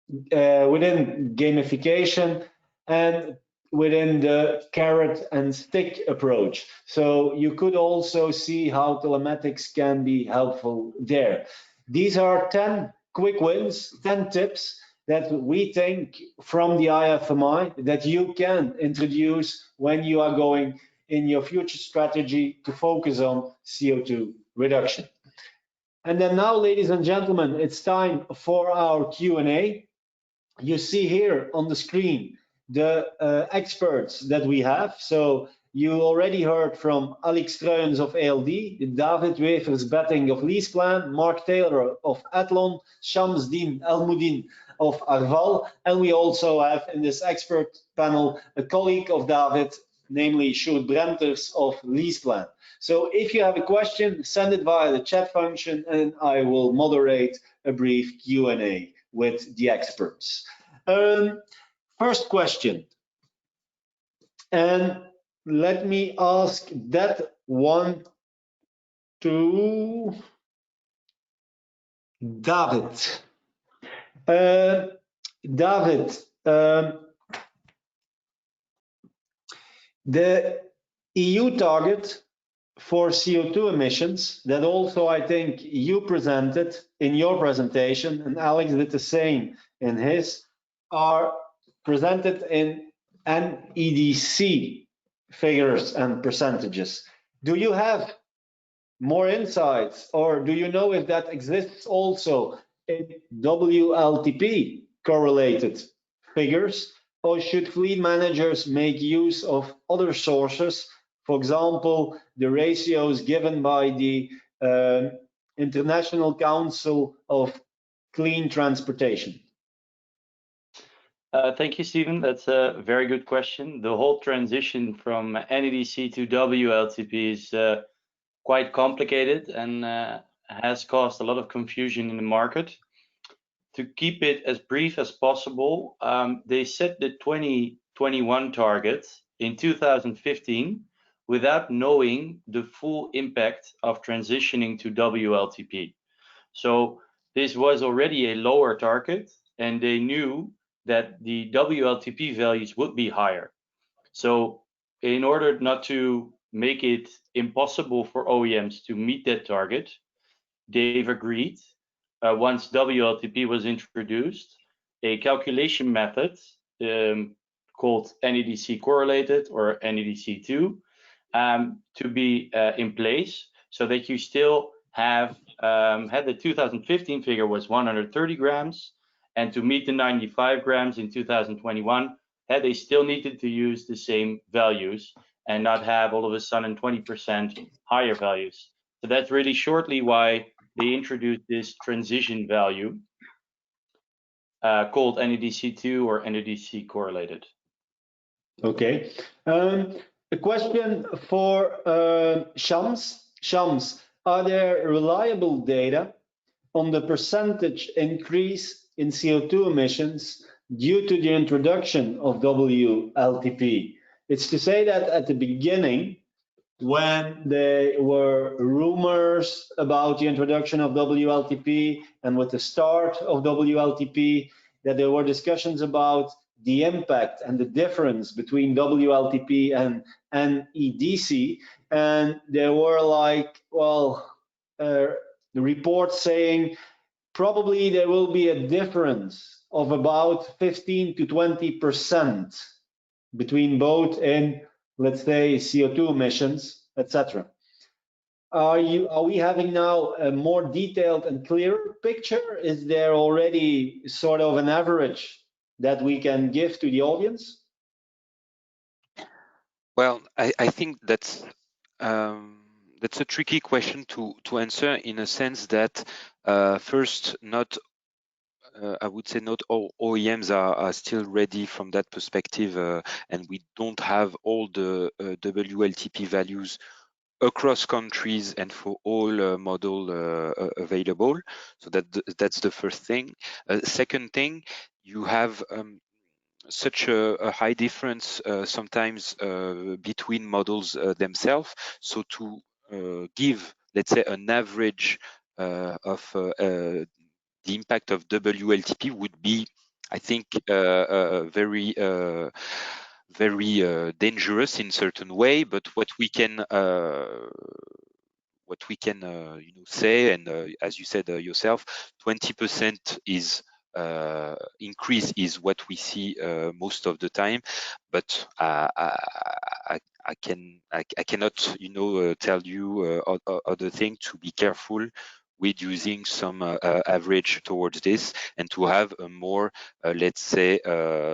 Speaker 1: within gamification and within the carrot and stick approach. So you could also see how telematics can be helpful there. These are 10 quick wins, 10 tips that we think from the IFMI that you can introduce when you are going in your future strategy to focus on CO2 reduction. And then now, ladies and gentlemen, it's time for our Q&A. You see here on the screen the experts that we have. So you already heard from Alex Struijns of ALD, David Wevers-Betting of LeasePlan, Mark Taylor of Athlon, Shamsdeen Elmoudin of Arval, and we also have in this expert panel a colleague of David, namely Sjoerd Brenters of LeasePlan. So if you have a question, send it via the chat function and I will moderate a brief Q&A with the experts. First question, and let me ask that one to David. David, the EU target for CO2 emissions that also I think you presented in your presentation, and Alex did the same in his, are presented in NEDC figures and percentages. Do you have more insights, or do you know if that exists also in WLTP correlated figures, or should fleet managers make use of other sources, for example, the ratios given by the International Council of Clean Transportation?
Speaker 3: Thank you, Stephen. That's a very good question. The whole transition from NEDC to WLTP is quite complicated and has caused a lot of confusion in the market. To keep it as brief as possible, they set the 2021 target in 2015 without knowing the full impact of transitioning to WLTP. So this was already a lower target, and they knew that the WLTP values would be higher. So in order not to make it impossible for OEMs to meet that target, they've agreed, once WLTP was introduced, a calculation method called NEDC correlated or NEDC2 to be in place, so that you still have had the 2015 figure was 130 grams, and to meet the 95 grams in 2021, they still needed to use the same values and not have all of a sudden 20% higher values. So that's really shortly why they introduced this transition value called NEDC2 or NEDC correlated.
Speaker 1: Okay. A question for Shams. Shams, are there reliable data on the percentage increase in CO2 emissions due to the introduction of WLTP? It's to say that at the beginning, when there were rumors about the introduction of WLTP and with the start of WLTP, that there were discussions about the impact and the difference between WLTP and NEDC, and there were like, well, the reports saying probably there will be a difference of about 15 to 20% between both in, let's say, CO2 emissions, etc. Are we having now a more detailed and clearer picture? Is there already sort of an average that we can give to the audience?
Speaker 5: Well, I think that's a tricky question to answer, in a sense that first, I would say not all OEMs are still ready from that perspective, and we don't have all the WLTP values across countries and for all model available. So that's the first thing. Second thing, you have such a high difference sometimes between models themselves. So to give, let's say, an average of the impact of WLTP would be, I think, very dangerous in certain way. But what we can say, and as you said yourself, 20% is increase is what we see most of the time, but I cannot tell you other thing, to be careful with using some average towards this, and to have a more let's say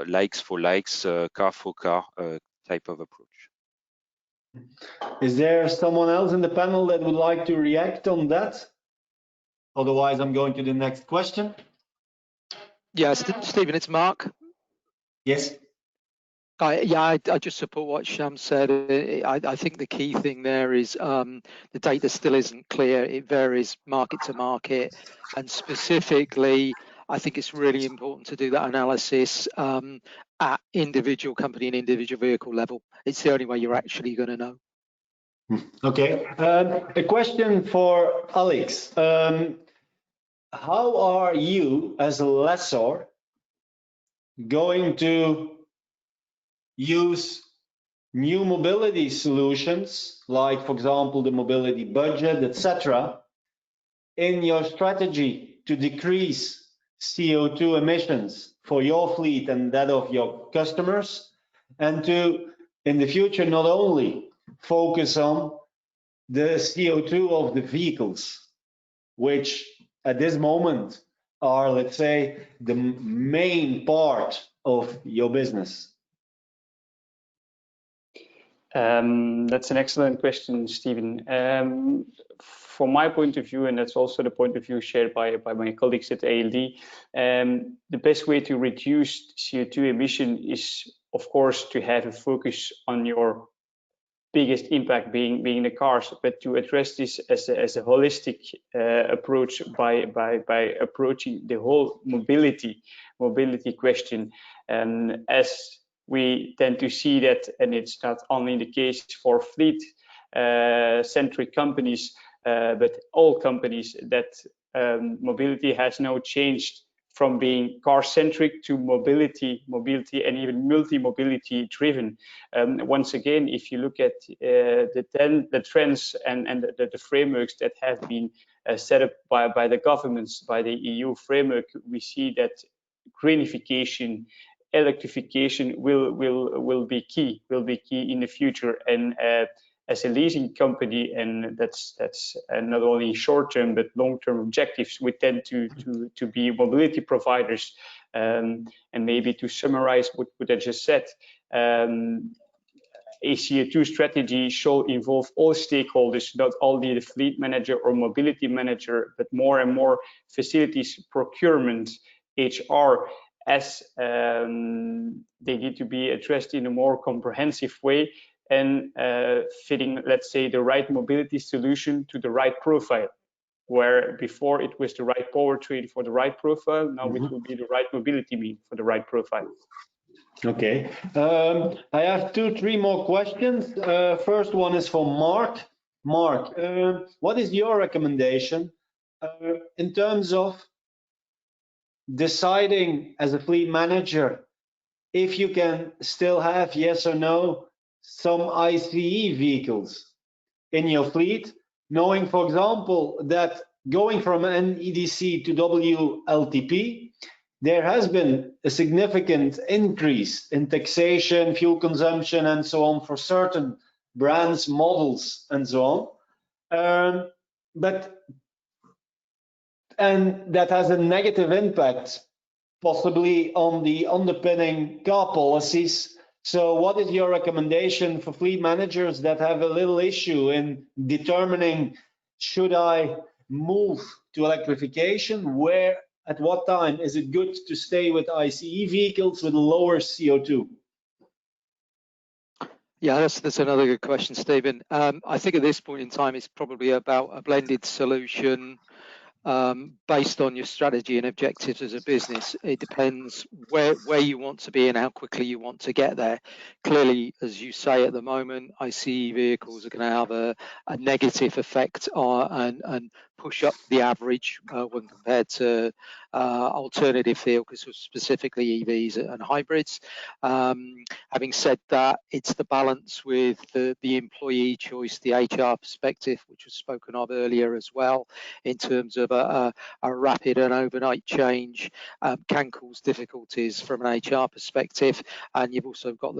Speaker 5: likes for likes, car for car type of approach.
Speaker 1: Is there someone else in the panel that would like to react on that? Otherwise, I'm going to the next question.
Speaker 4: Yes, Stephen, it's Mark.
Speaker 1: Yes.
Speaker 4: I just support what Sham said. I think the key thing there is the data still isn't clear. It varies market to market, and specifically, I think it's really important to do that analysis at individual company and individual vehicle level. It's the only way you're actually going to know.
Speaker 1: Okay. A question for Alex. How are you, as a lessor, going to use new mobility solutions, like, for example, the mobility budget, etc., in your strategy to decrease CO2 emissions for your fleet and that of your customers, and to, in the future, not only focus on the CO2 of the vehicles, which at this moment are, let's say, the main part of your business?
Speaker 2: That's an excellent question, Stephen. from my point of view, and that's also the point of view shared by my colleagues at ALD, the best way to reduce CO2 emission is, of course, to have a focus on your biggest impact being the cars, but to address this as a holistic approach by approaching the whole mobility question. And as we tend to see that, and it's not only the case for fleet centric companies, but all companies, that mobility has now changed from being car-centric to mobility and even multi-mobility driven. Once again, if you look at the trends and the frameworks that have been set up by the governments, by the EU framework, we see that greenification, electrification will be key in the future. And as a leasing company, and that's not only short-term but long-term objectives, we tend to be mobility providers. And maybe to summarize what I just said, a CO2 strategy should involve all stakeholders, not only the fleet manager or mobility manager, but more and more facilities, procurement, HR, as they need to be addressed in a more comprehensive way, and fitting, let's say, the right mobility solution to the right profile. Where before it was the right powertrain for the right profile, now it will be the right mobility mean for the right profile.
Speaker 1: Okay, I have 2-3 more questions. First one is for Mark. Mark, what is your recommendation in terms of deciding as a fleet manager if you can still have, yes or no, some ICE vehicles in your fleet, knowing, for example, that going from NEDC to WLTP, there has been a significant increase in taxation, fuel consumption, and so on for certain brands, models, and so on. And that has a negative impact, possibly on the underpinning car policies. So what is your recommendation for fleet managers that have a little issue in determining, should I move to electrification? Where, at what time is it good to stay with ICE vehicles with lower CO2?
Speaker 4: Yeah, that's another good question, Stephen. I think at this point in time, it's probably about a blended solution based on your strategy and objectives as a business. It depends where you want to be and how quickly you want to get there. Clearly, as you say, at the moment, ICE vehicles are going to have a negative effect on and push up the average when compared to alternative vehicles, specifically EVs and hybrids. Having said that, it's the balance with the employee choice, the HR perspective, which was spoken of earlier as well, in terms of a rapid and overnight change can cause difficulties from an HR perspective. And you've also got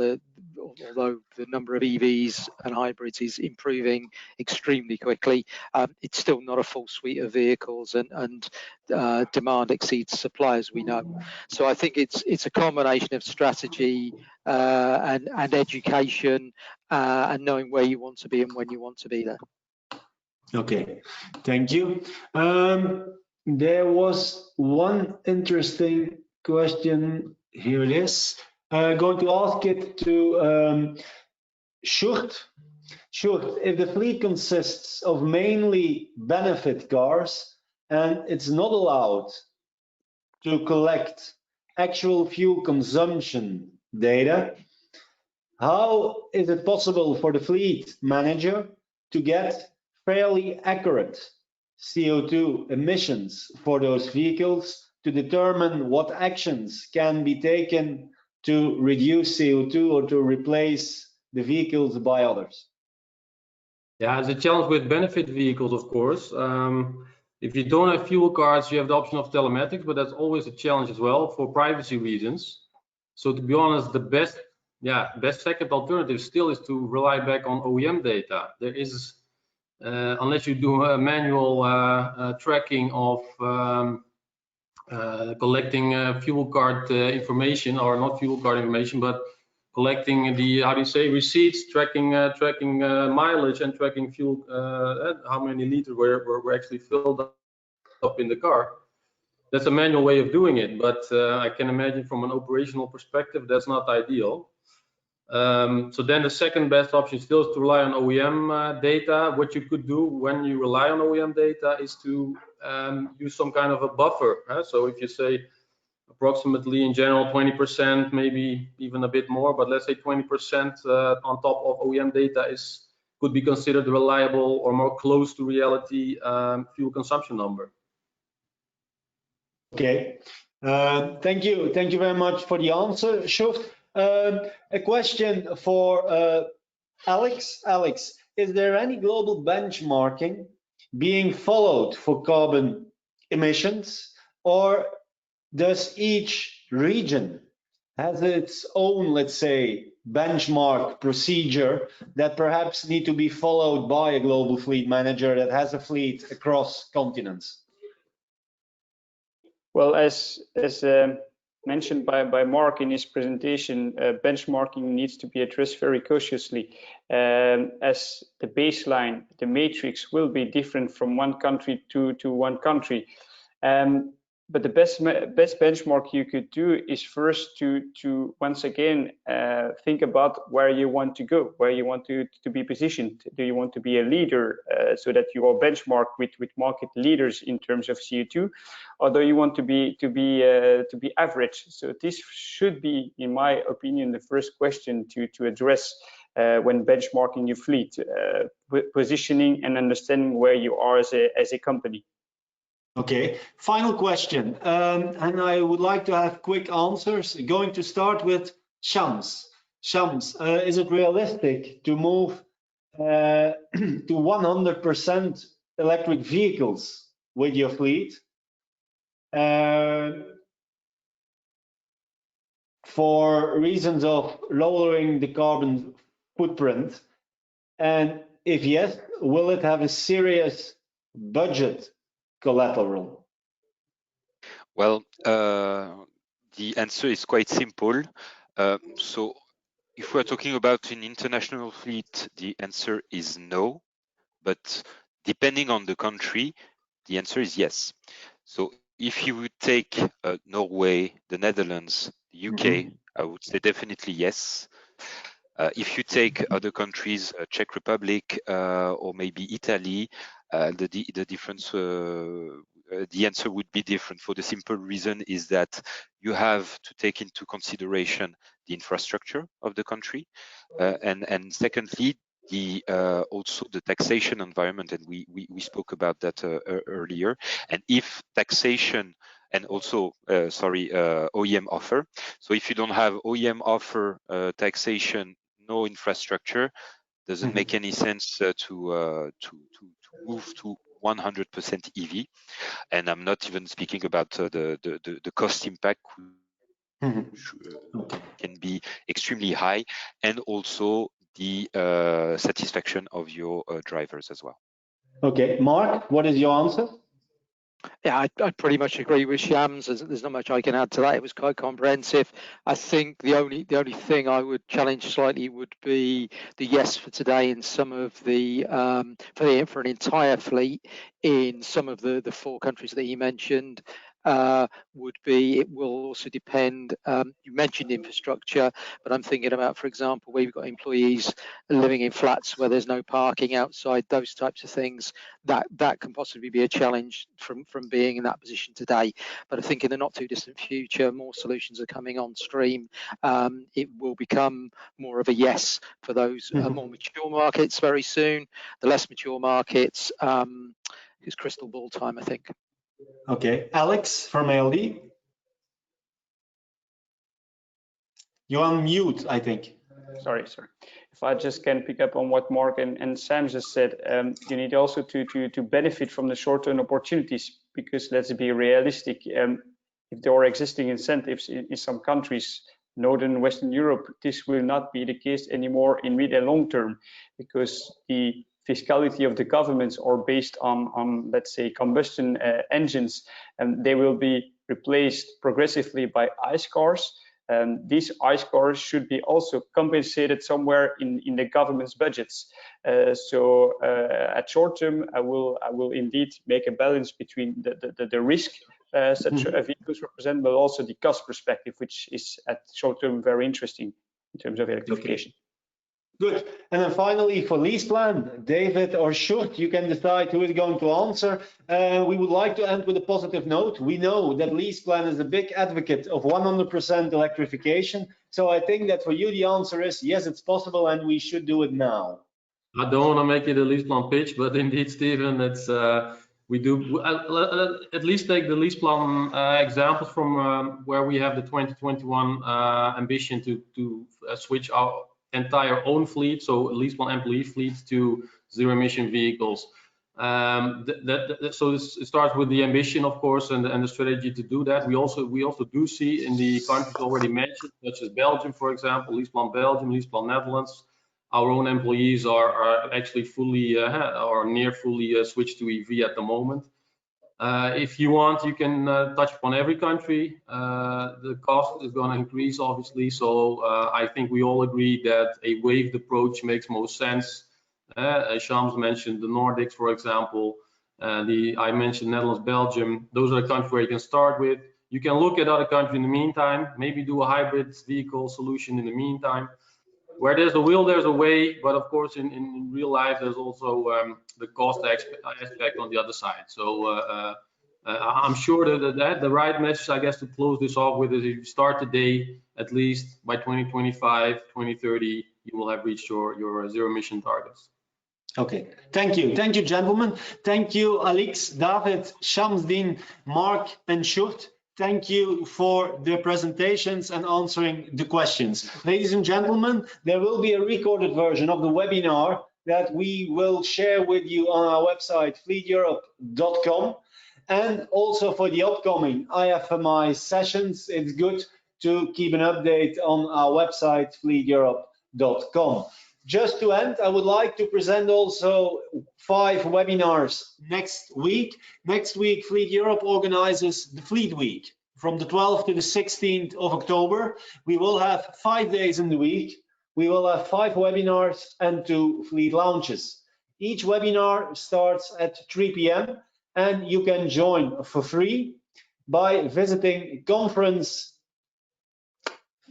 Speaker 4: although the number of EVs and hybrids is improving extremely quickly, it's still not a full suite of vehicles, and demand exceeds supply, as we know. So I think it's a combination of strategy and education and knowing where you want to be and when you want to be there.
Speaker 1: Okay, thank you. There was one interesting question. Here it is. Going to ask it to Sjoerd. Sjoerd, if the fleet consists of mainly benefit cars and it's not allowed to collect actual fuel consumption data, how is it possible for the fleet manager to get fairly accurate CO2 emissions for those vehicles to determine what actions can be taken to reduce CO2 or to replace the vehicles by others?
Speaker 6: Yeah, it's a challenge with benefit vehicles, of course. If you don't have fuel cards, you have the option of telematics, but that's always a challenge as well for privacy reasons. So to be honest, the best second alternative still is to rely back on OEM data. There is, unless you do a manual tracking of collecting fuel card information, or not fuel card information, but collecting the, how do you say, receipts, tracking mileage and tracking fuel, how many liters were actually filled up in the car. That's a manual way of doing it, but I can imagine from an operational perspective that's not ideal. So then the second best option still is to rely on OEM data. What you could do when you rely on OEM data is to use some kind of a buffer. So if you say approximately in general 20%, maybe even a bit more, but let's say 20% on top of OEM data could be considered reliable or more close to reality fuel consumption number.
Speaker 1: Okay, thank you very much for the answer, Shuf. A question for Alex. Alex, is there any global benchmarking being followed for carbon emissions, or does each region has its own, let's say, benchmark procedure that perhaps need to be followed by a global fleet manager that has a fleet across continents?
Speaker 2: Well, as mentioned by Mark in his presentation, benchmarking needs to be addressed very cautiously, as the baseline, the matrix will be different from one country to one country. But the best benchmark you could do is first to once again think about where you want to go, where you want to be positioned. Do you want to be a leader so that you are benchmarked with market leaders in terms of CO2, or do you want to be average? So this should be, in my opinion, the first question to address when benchmarking your fleet, positioning and understanding where you are as a company.
Speaker 1: Okay, final question, and I would like to have quick answers. Going to start with Shams. Shams, is it realistic to move to 100% electric vehicles with your fleet for reasons of lowering the carbon footprint? And if yes, will it have a serious budget collateral?
Speaker 5: Well, the answer is quite simple. So if we're talking about an international fleet, the answer is no. But depending on the country, the answer is yes. So if you would take Norway, the Netherlands, the UK, I would say definitely yes. If you take other countries, Czech Republic or maybe Italy, the difference, the answer would be different, for the simple reason is that you have to take into consideration the infrastructure of the country, and secondly, also the taxation environment, and we spoke about that earlier. And if taxation and also OEM offer, so if you don't have OEM offer, taxation, no infrastructure, doesn't make any sense to move to 100% EV. And I'm not even speaking about the cost impact, which can be extremely high, and also the satisfaction of your drivers as well.
Speaker 1: Okay, Mark, what is your answer?
Speaker 4: Yeah, I pretty much agree with Shams. There's not much I can add to that. It was quite comprehensive. I think the only thing I would challenge slightly would be the yes for today in some of the for an entire fleet in some of the 4 countries that you mentioned. Would be, it will also depend, you mentioned infrastructure, but I'm thinking about, for example, where you've got employees living in flats where there's no parking outside, those types of things, that can possibly be a challenge from being in that position today. But I think in the not too distant future, more solutions are coming on stream. It will become more of a yes for those more mature markets very soon. The less mature markets is crystal ball time, I think.
Speaker 1: Okay, Alex from ALD. You're on mute, I think.
Speaker 2: Sorry. If I just can pick up on what Mark and Sam just said, you need also to benefit from the short-term opportunities, because let's be realistic. If there are existing incentives in some countries, Northern and Western Europe, this will not be the case anymore in mid and long term, because the fiscality of the governments are based on let's say combustion engines, and they will be replaced progressively by ICE cars. these I-scores should be also compensated somewhere in the government's budgets. So at short term, I will indeed make a balance between the risk such vehicles represent, but also the cost perspective, which is at short term very interesting in terms of electrification.
Speaker 1: Good. And then finally, for lease plan, David or Sjoerd, you can decide who is going to answer. We would like to end with a positive note. We know that lease plan is a big advocate of 100% electrification. So I think that for you, the answer is yes, it's possible, and we should do it now.
Speaker 6: I don't want to make it a lease plan pitch, but indeed, Stephen, it's we do at least take the lease plan examples from where we have the 2021 ambition to switch our entire own fleet, so lease plan employee fleets, to zero emission vehicles. So it starts with the ambition, of course, and the strategy to do that. We also do see in the countries already mentioned, such as Belgium, for example, lease plan Belgium, lease plan Netherlands, our own employees are actually fully or near fully switched to EV at the moment. If you want, you can touch upon every country. The cost is going to increase, obviously. So I think we all agree that a waved approach makes most sense. Shams mentioned the Nordics, for example. I mentioned Netherlands, Belgium. Those are the countries where you can start with. You can look at other countries in the meantime, maybe do a hybrid vehicle solution in the meantime. Where there's a will, there's a way, but of course, in real life, there's also the cost aspect on the other side. So I'm sure that the right message, I guess, to close this off with is if you start today, at least by 2025, 2030, you will have reached your zero emission targets.
Speaker 1: Okay, thank you, gentlemen. Thank you, Alex, David, Shamsdin, Mark, and Sjoerd. Thank you for the presentations and answering the questions. Ladies and gentlemen, there will be a recorded version of the webinar that we will share with you on our website, fleeteurope.com. And also for the upcoming IFMI sessions, it's good to keep an update on our website, fleeteurope.com. Just to end, I would like to present also 5 webinars next week. Next week, Fleet Europe organizes the Fleet Week from the 12th to the 16th of October. We will have 5 days in the week. We will have 5 webinars and 2 fleet launches. Each webinar starts at 3 p.m. and you can join for free by visiting conference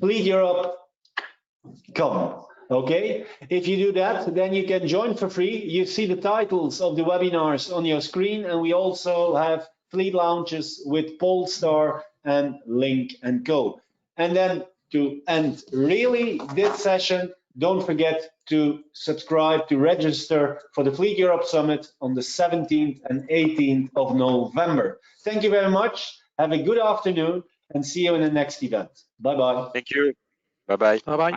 Speaker 1: fleeteurope.com. Okay, if you do that, then you can join for free. You see the titles of the webinars on your screen, and we also have fleet launches with Polestar and Link & Co. And then to end really this session, don't forget to subscribe, to register for the Fleet Europe Summit on the 17th and 18th of November. Thank you very much. Have a good afternoon and see you in the next event. Bye-bye.
Speaker 5: Thank you. Bye-bye.
Speaker 4: Bye-bye.